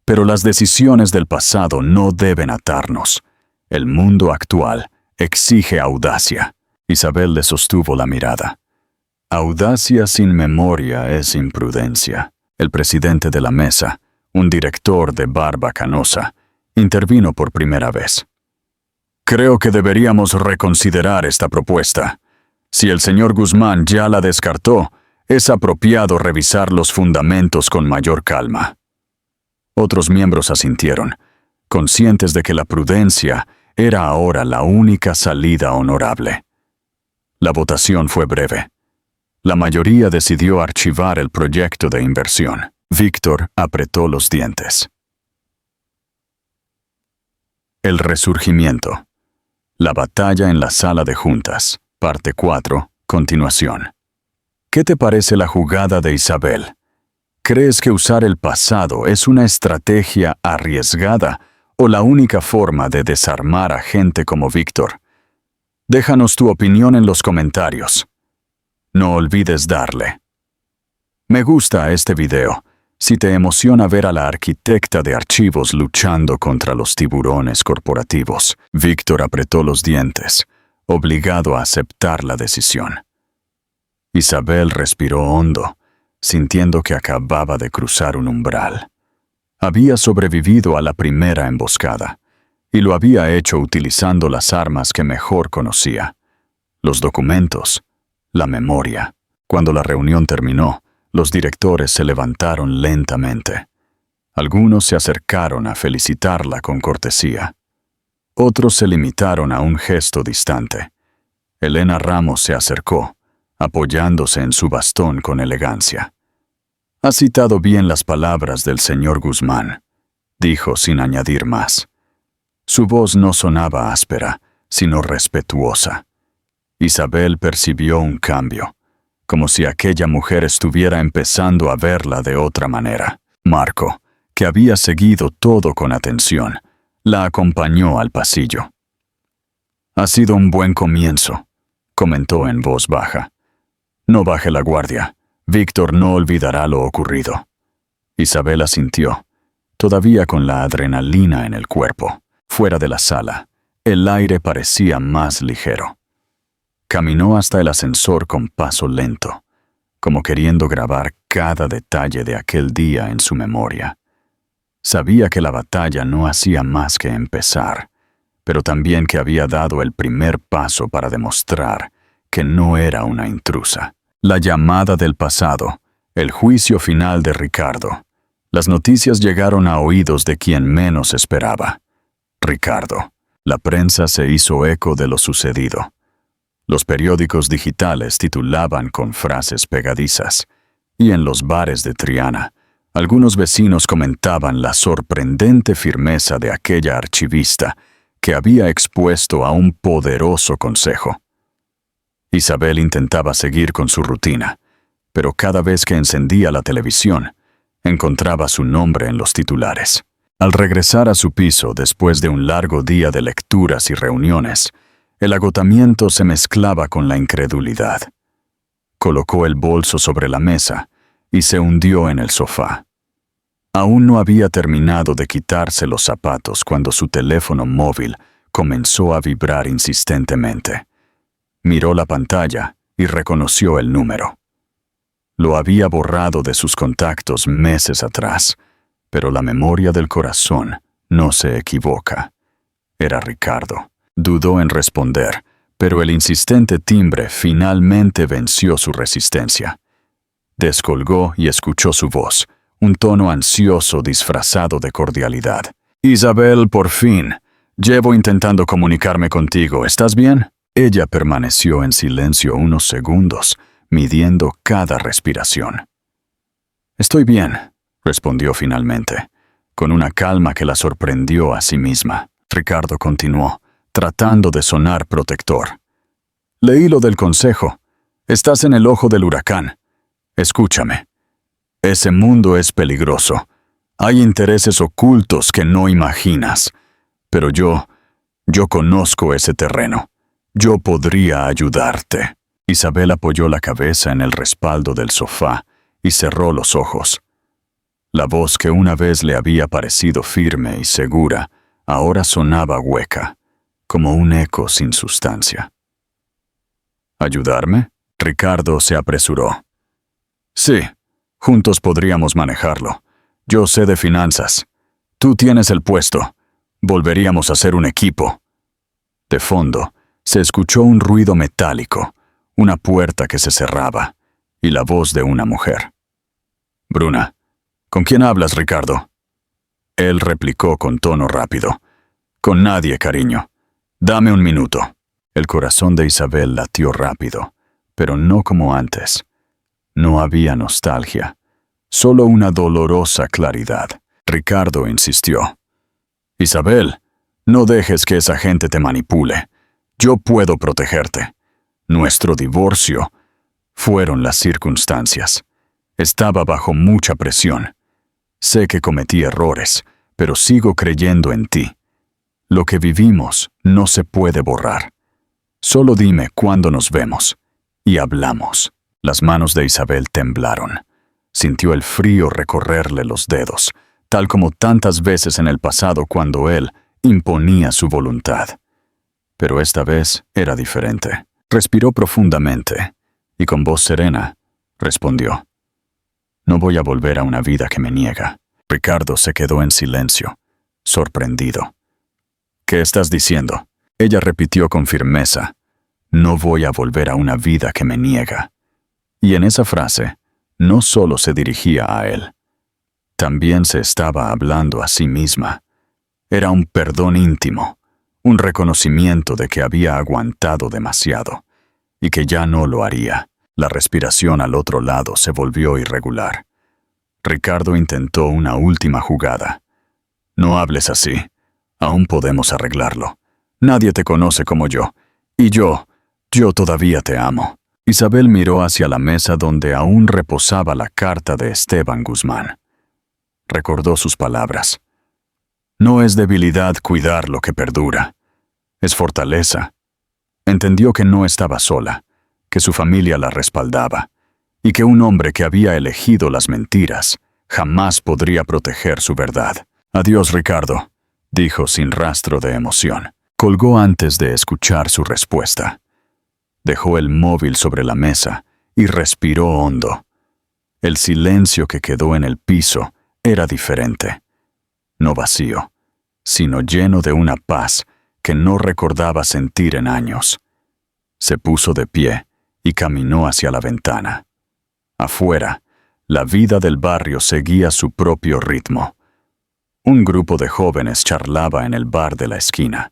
«Pero las decisiones del pasado no deben atarnos. El mundo actual exige audacia». Isabel le sostuvo la mirada. «Audacia sin memoria es imprudencia». El presidente de la mesa, un director de barba canosa, intervino por primera vez. «Creo que deberíamos reconsiderar esta propuesta. Si el señor Guzmán ya la descartó, es apropiado revisar los fundamentos con mayor calma». Otros miembros asintieron, conscientes de que la prudencia era ahora la única salida honorable. La votación fue breve. La mayoría decidió archivar el proyecto de inversión. Víctor apretó los dientes. El resurgimiento. La batalla en la sala de juntas. Parte 4. Continuación. ¿Qué te parece la jugada de Isabel? ¿Crees que usar el pasado es una estrategia arriesgada o la única forma de desarmar a gente como Víctor? Déjanos tu opinión en los comentarios. No olvides darle me gusta a este video si te emociona ver a la arquitecta de archivos luchando contra los tiburones corporativos. Víctor apretó los dientes, obligado a aceptar la decisión. Isabel respiró hondo, sintiendo que acababa de cruzar un umbral. Había sobrevivido a la primera emboscada, y lo había hecho utilizando las armas que mejor conocía: los documentos, la memoria. Cuando la reunión terminó, los directores se levantaron lentamente. Algunos se acercaron a felicitarla con cortesía. Otros se limitaron a un gesto distante. Elena Ramos se acercó, apoyándose en su bastón con elegancia. «Ha citado bien las palabras del señor Guzmán», dijo sin añadir más. Su voz no sonaba áspera, sino respetuosa. Isabel percibió un cambio, como si aquella mujer estuviera empezando a verla de otra manera. Marco, que había seguido todo con atención, la acompañó al pasillo. «Ha sido un buen comienzo», comentó en voz baja. «No baje la guardia. Víctor no olvidará lo ocurrido». Isabel asintió, todavía con la adrenalina en el cuerpo. Fuera de la sala, el aire parecía más ligero. Caminó hasta el ascensor con paso lento, como queriendo grabar cada detalle de aquel día en su memoria. Sabía que la batalla no hacía más que empezar, pero también que había dado el primer paso para demostrar que no era una intrusa. La llamada del pasado, el juicio final de Ricardo. Las noticias llegaron a oídos de quien menos esperaba. Ricardo. La prensa se hizo eco de lo sucedido. Los periódicos digitales titulaban con frases pegadizas, y en los bares de Triana, algunos vecinos comentaban la sorprendente firmeza de aquella archivista que había expuesto a un poderoso consejo. Isabel intentaba seguir con su rutina, pero cada vez que encendía la televisión, encontraba su nombre en los titulares. Al regresar a su piso después de un largo día de lecturas y reuniones, el agotamiento se mezclaba con la incredulidad. Colocó el bolso sobre la mesa y se hundió en el sofá. Aún no había terminado de quitarse los zapatos cuando su teléfono móvil comenzó a vibrar insistentemente. Miró la pantalla y reconoció el número. Lo había borrado de sus contactos meses atrás, pero la memoria del corazón no se equivoca. Era Ricardo. Dudó en responder, pero el insistente timbre finalmente venció su resistencia. Descolgó y escuchó su voz, un tono ansioso disfrazado de cordialidad. «Isabel, por fin. Llevo intentando comunicarme contigo. ¿Estás bien?» Ella permaneció en silencio unos segundos, midiendo cada respiración. «Estoy bien», respondió finalmente, con una calma que la sorprendió a sí misma. Ricardo continuó, tratando de sonar protector. «Leí lo del consejo. Estás en el ojo del huracán. Escúchame. Ese mundo es peligroso. Hay intereses ocultos que no imaginas. Pero yo conozco ese terreno. Yo podría ayudarte». Isabel apoyó la cabeza en el respaldo del sofá y cerró los ojos. La voz que una vez le había parecido firme y segura, ahora sonaba hueca, como un eco sin sustancia. ¿Ayudarme? Ricardo se apresuró. «Sí, juntos podríamos manejarlo. Yo sé de finanzas. Tú tienes el puesto. Volveríamos a ser un equipo». De fondo, se escuchó un ruido metálico, una puerta que se cerraba, y la voz de una mujer. «Bruna, ¿con quién hablas, Ricardo?» Él replicó con tono rápido. «Con nadie, cariño. Dame un minuto». El corazón de Isabel latió rápido, pero no como antes. No había nostalgia, solo una dolorosa claridad. Ricardo insistió. «Isabel, no dejes que esa gente te manipule. Yo puedo protegerte. Nuestro divorcio fueron las circunstancias. Estaba bajo mucha presión. Sé que cometí errores, pero sigo creyendo en ti. Lo que vivimos no se puede borrar. Solo dime cuándo nos vemos y hablamos». Las manos de Isabel temblaron. Sintió el frío recorrerle los dedos, tal como tantas veces en el pasado cuando él imponía su voluntad. Pero esta vez era diferente. Respiró profundamente y con voz serena respondió. «No voy a volver a una vida que me niega». Ricardo se quedó en silencio, sorprendido. «¿Qué estás diciendo?». Ella repitió con firmeza. «No voy a volver a una vida que me niega». Y en esa frase, no solo se dirigía a él, también se estaba hablando a sí misma. Era un perdón íntimo, un reconocimiento de que había aguantado demasiado y que ya no lo haría. La respiración al otro lado se volvió irregular. Ricardo intentó una última jugada. «No hables así. Aún podemos arreglarlo. Nadie te conoce como yo. Y yo todavía te amo». Isabel miró hacia la mesa donde aún reposaba la carta de Esteban Guzmán. Recordó sus palabras. No es debilidad cuidar lo que perdura. Es fortaleza. Entendió que no estaba sola, que su familia la respaldaba, y que un hombre que había elegido las mentiras jamás podría proteger su verdad. «Adiós, Ricardo», dijo sin rastro de emoción. Colgó antes de escuchar su respuesta. Dejó el móvil sobre la mesa y respiró hondo. El silencio que quedó en el piso era diferente. No vacío, sino lleno de una paz que no recordaba sentir en años. Se puso de pie y caminó hacia la ventana. Afuera, la vida del barrio seguía su propio ritmo. Un grupo de jóvenes charlaba en el bar de la esquina.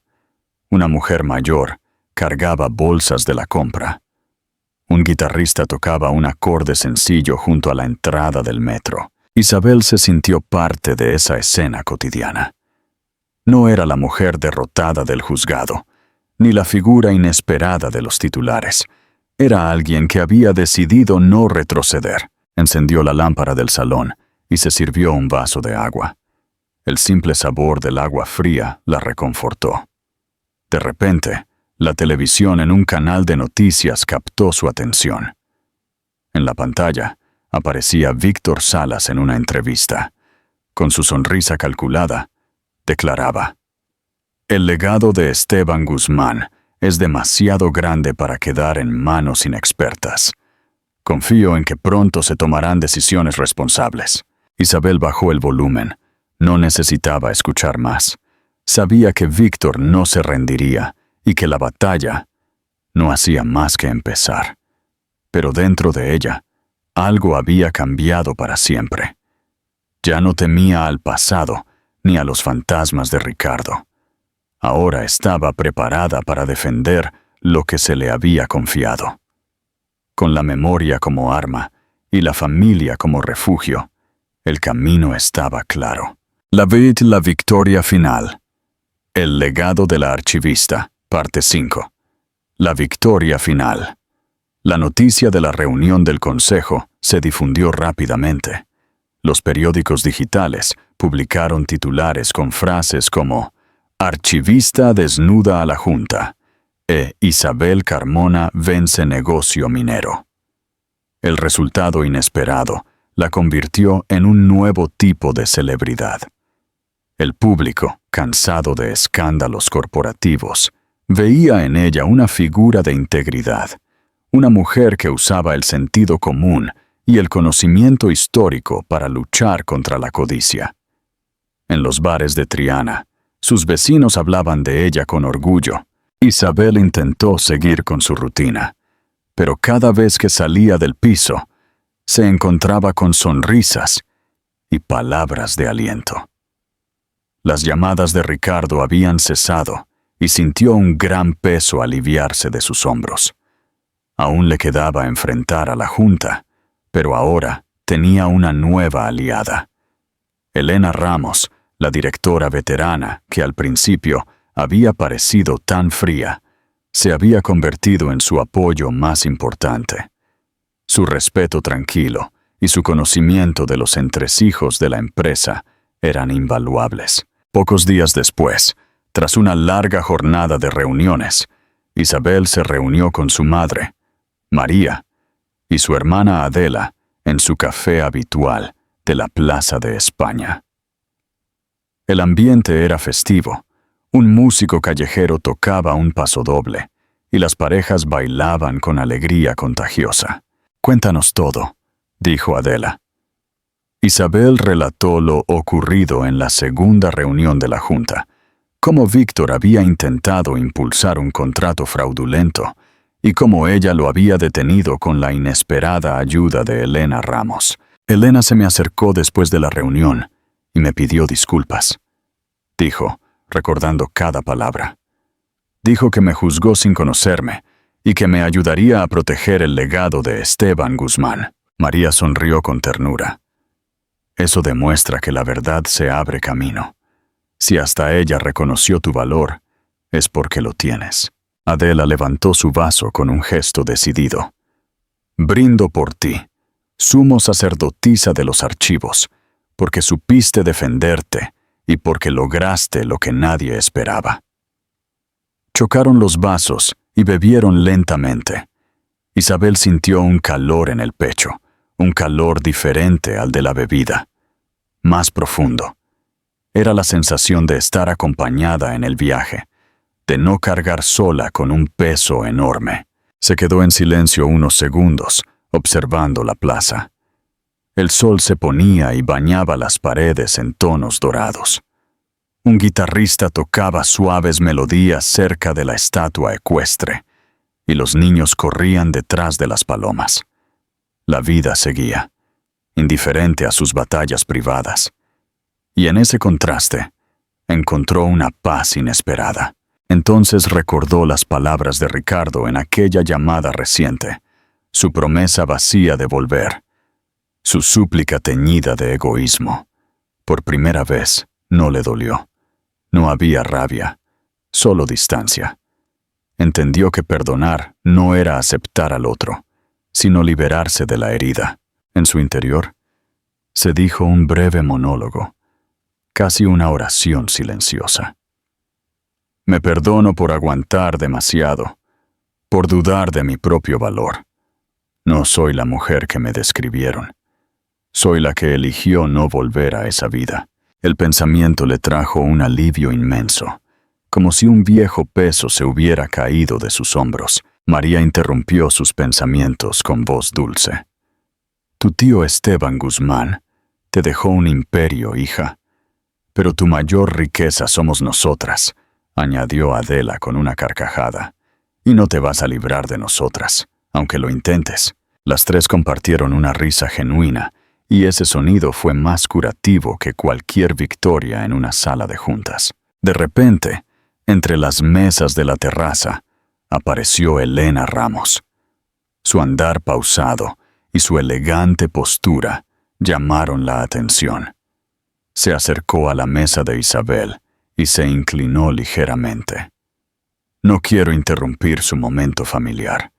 Una mujer mayor cargaba bolsas de la compra. Un guitarrista tocaba un acorde sencillo junto a la entrada del metro. Isabel se sintió parte de esa escena cotidiana. No era la mujer derrotada del juzgado, ni la figura inesperada de los titulares. Era alguien que había decidido no retroceder. Encendió la lámpara del salón y se sirvió un vaso de agua. El simple sabor del agua fría la reconfortó. De repente, la televisión en un canal de noticias captó su atención. En la pantalla aparecía Víctor Salas en una entrevista. Con su sonrisa calculada, declaraba: «El legado de Esteban Guzmán es demasiado grande para quedar en manos inexpertas. Confío en que pronto se tomarán decisiones responsables». Isabel bajó el volumen. No necesitaba escuchar más. Sabía que Víctor no se rendiría y que la batalla no hacía más que empezar. Pero dentro de ella, algo había cambiado para siempre. Ya no temía al pasado ni a los fantasmas de Ricardo. Ahora estaba preparada para defender lo que se le había confiado. Con la memoria como arma y la familia como refugio, el camino estaba claro. La victoria final. El legado de la archivista, parte 5. La victoria final. La noticia de la reunión del consejo se difundió rápidamente. Los periódicos digitales publicaron titulares con frases como «Archivista desnuda a la Junta» e «Isabel Carmona vence negocio minero». El resultado inesperado la convirtió en un nuevo tipo de celebridad. El público, cansado de escándalos corporativos, veía en ella una figura de integridad, una mujer que usaba el sentido común y el conocimiento histórico para luchar contra la codicia. En los bares de Triana, sus vecinos hablaban de ella con orgullo. Isabel intentó seguir con su rutina, pero cada vez que salía del piso, se encontraba con sonrisas y palabras de aliento. Las llamadas de Ricardo habían cesado y sintió un gran peso aliviarse de sus hombros. Aún le quedaba enfrentar a la Junta, pero ahora tenía una nueva aliada. Elena Ramos, la directora veterana que al principio había parecido tan fría, se había convertido en su apoyo más importante. Su respeto tranquilo y su conocimiento de los entresijos de la empresa eran invaluables. Pocos días después, tras una larga jornada de reuniones, Isabel se reunió con su madre, María, y su hermana Adela en su café habitual de la Plaza de España. El ambiente era festivo. Un músico callejero tocaba un pasodoble y las parejas bailaban con alegría contagiosa. «Cuéntanos todo», dijo Adela. Isabel relató lo ocurrido en la segunda reunión de la Junta, cómo Víctor había intentado impulsar un contrato fraudulento y cómo ella lo había detenido con la inesperada ayuda de Elena Ramos. «Elena se me acercó después de la reunión y me pidió disculpas», dijo, recordando cada palabra. Dijo que me juzgó sin conocerme y que me ayudaría a proteger el legado de Esteban Guzmán. María sonrió con ternura. Eso demuestra que la verdad se abre camino. Si hasta ella reconoció tu valor, es porque lo tienes. Adela levantó su vaso con un gesto decidido. Brindo por ti, sumo sacerdotisa de los archivos, porque supiste defenderte y porque lograste lo que nadie esperaba. Chocaron los vasos y bebieron lentamente. Isabel sintió un calor en el pecho, un calor diferente al de la bebida, más profundo. Era la sensación de estar acompañada en el viaje, de no cargar sola con un peso enorme. Se quedó en silencio unos segundos, observando la plaza. El sol se ponía y bañaba las paredes en tonos dorados. Un guitarrista tocaba suaves melodías cerca de la estatua ecuestre, y los niños corrían detrás de las palomas. La vida seguía, indiferente a sus batallas privadas. Y en ese contraste, encontró una paz inesperada. Entonces recordó las palabras de Ricardo en aquella llamada reciente, su promesa vacía de volver, su súplica teñida de egoísmo. Por primera vez, no le dolió. No había rabia, solo distancia. Entendió que perdonar no era aceptar al otro, sino liberarse de la herida. En su interior, se dijo un breve monólogo, casi una oración silenciosa. Me perdono por aguantar demasiado, por dudar de mi propio valor. No soy la mujer que me describieron. Soy la que eligió no volver a esa vida. El pensamiento le trajo un alivio inmenso, como si un viejo peso se hubiera caído de sus hombros. María interrumpió sus pensamientos con voz dulce. Tu tío Esteban Guzmán te dejó un imperio, hija. Pero tu mayor riqueza somos nosotras, añadió Adela con una carcajada. Y no te vas a librar de nosotras, aunque lo intentes. Las tres compartieron una risa genuina, y ese sonido fue más curativo que cualquier victoria en una sala de juntas. De repente, entre las mesas de la terraza, apareció Elena Ramos. Su andar pausado y su elegante postura llamaron la atención. Se acercó a la mesa de Isabel y se inclinó ligeramente. No quiero interrumpir su momento familiar,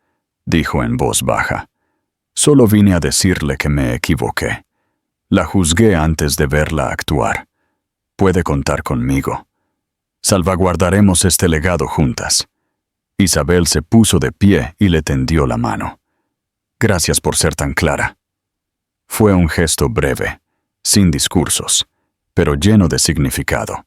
dijo en voz baja. Solo vine a decirle que me equivoqué. La juzgué antes de verla actuar. Puede contar conmigo. Salvaguardaremos este legado juntas. Isabel se puso de pie y le tendió la mano. Gracias por ser tan clara. Fue un gesto breve, sin discursos, pero lleno de significado.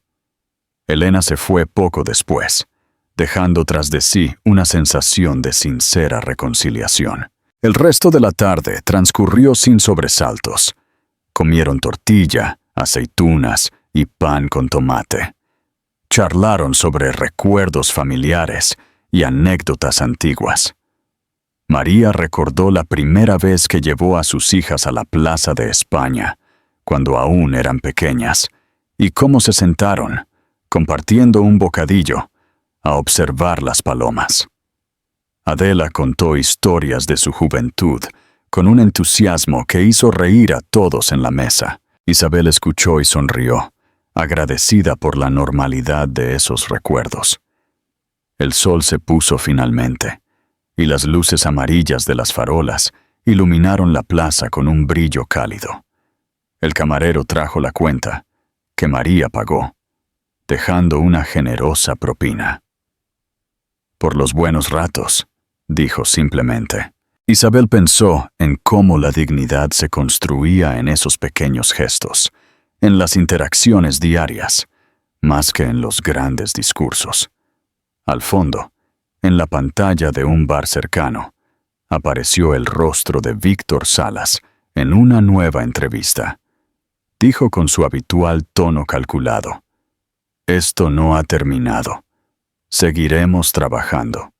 Elena se fue poco después, dejando tras de sí una sensación de sincera reconciliación. El resto de la tarde transcurrió sin sobresaltos. Comieron tortilla, aceitunas y pan con tomate. Charlaron sobre recuerdos familiares y anécdotas antiguas. María recordó la primera vez que llevó a sus hijas a la Plaza de España, cuando aún eran pequeñas, y cómo se sentaron, compartiendo un bocadillo, a observar las palomas. Adela contó historias de su juventud, con un entusiasmo que hizo reír a todos en la mesa. Isabel escuchó y sonrió, agradecida por la normalidad de esos recuerdos. El sol se puso finalmente, y las luces amarillas de las farolas iluminaron la plaza con un brillo cálido. El camarero trajo la cuenta, que María pagó, dejando una generosa propina. Por los buenos ratos, dijo simplemente. Isabel pensó en cómo la dignidad se construía en esos pequeños gestos, en las interacciones diarias, más que en los grandes discursos. Al fondo, en la pantalla de un bar cercano, apareció el rostro de Víctor Salas en una nueva entrevista. Dijo con su habitual tono calculado: «Esto no ha terminado. Seguiremos trabajando».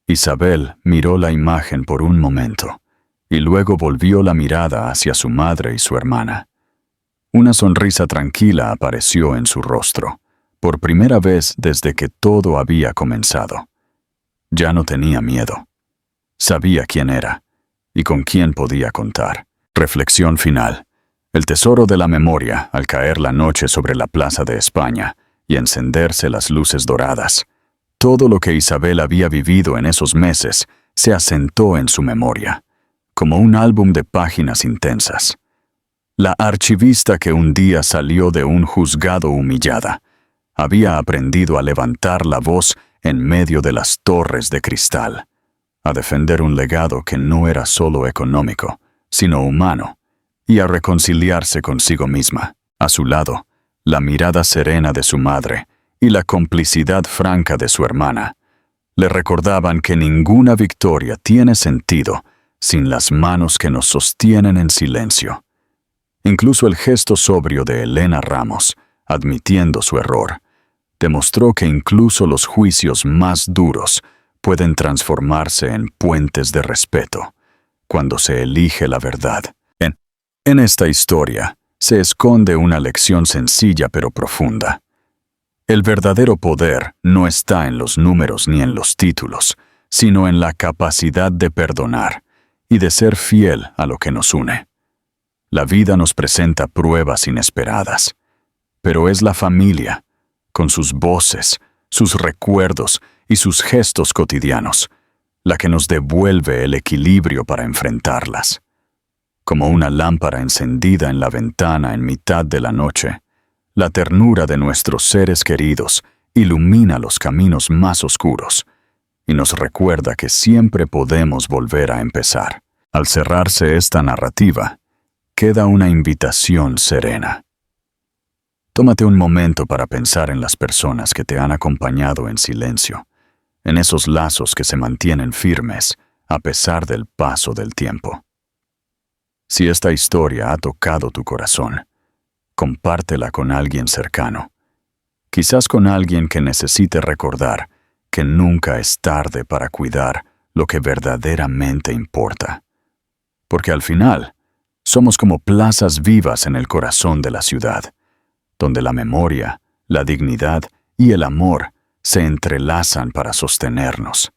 Isabel miró la imagen por un momento y luego volvió la mirada hacia su madre y su hermana. Una sonrisa tranquila apareció en su rostro, por primera vez desde que todo había comenzado. Ya no tenía miedo. Sabía quién era y con quién podía contar. Reflexión final. El tesoro de la memoria, al caer la noche sobre la plaza de España y encenderse las luces doradas. Todo lo que Isabel había vivido en esos meses se asentó en su memoria, como un álbum de páginas intensas. La archivista que un día salió de un juzgado humillada, había aprendido a levantar la voz en medio de las torres de cristal, a defender un legado que no era solo económico, sino humano, y a reconciliarse consigo misma. A su lado, la mirada serena de su madre y la complicidad franca de su hermana le recordaban que ninguna victoria tiene sentido sin las manos que nos sostienen en silencio. Incluso el gesto sobrio de Elena Ramos, admitiendo su error, demostró que incluso los juicios más duros pueden transformarse en puentes de respeto cuando se elige la verdad. En esta historia se esconde una lección sencilla pero profunda. El verdadero poder no está en los números ni en los títulos, sino en la capacidad de perdonar y de ser fiel a lo que nos une. La vida nos presenta pruebas inesperadas, pero es la familia, con sus voces, sus recuerdos y sus gestos cotidianos, la que nos devuelve el equilibrio para enfrentarlas. Como una lámpara encendida en la ventana en mitad de la noche, la ternura de nuestros seres queridos ilumina los caminos más oscuros y nos recuerda que siempre podemos volver a empezar. Al cerrarse esta narrativa, queda una invitación serena. Tómate un momento para pensar en las personas que te han acompañado en silencio, en esos lazos que se mantienen firmes a pesar del paso del tiempo. Si esta historia ha tocado tu corazón, compártela con alguien cercano, quizás con alguien que necesite recordar que nunca es tarde para cuidar lo que verdaderamente importa. Porque al final, somos como plazas vivas en el corazón de la ciudad, donde la memoria, la dignidad y el amor se entrelazan para sostenernos.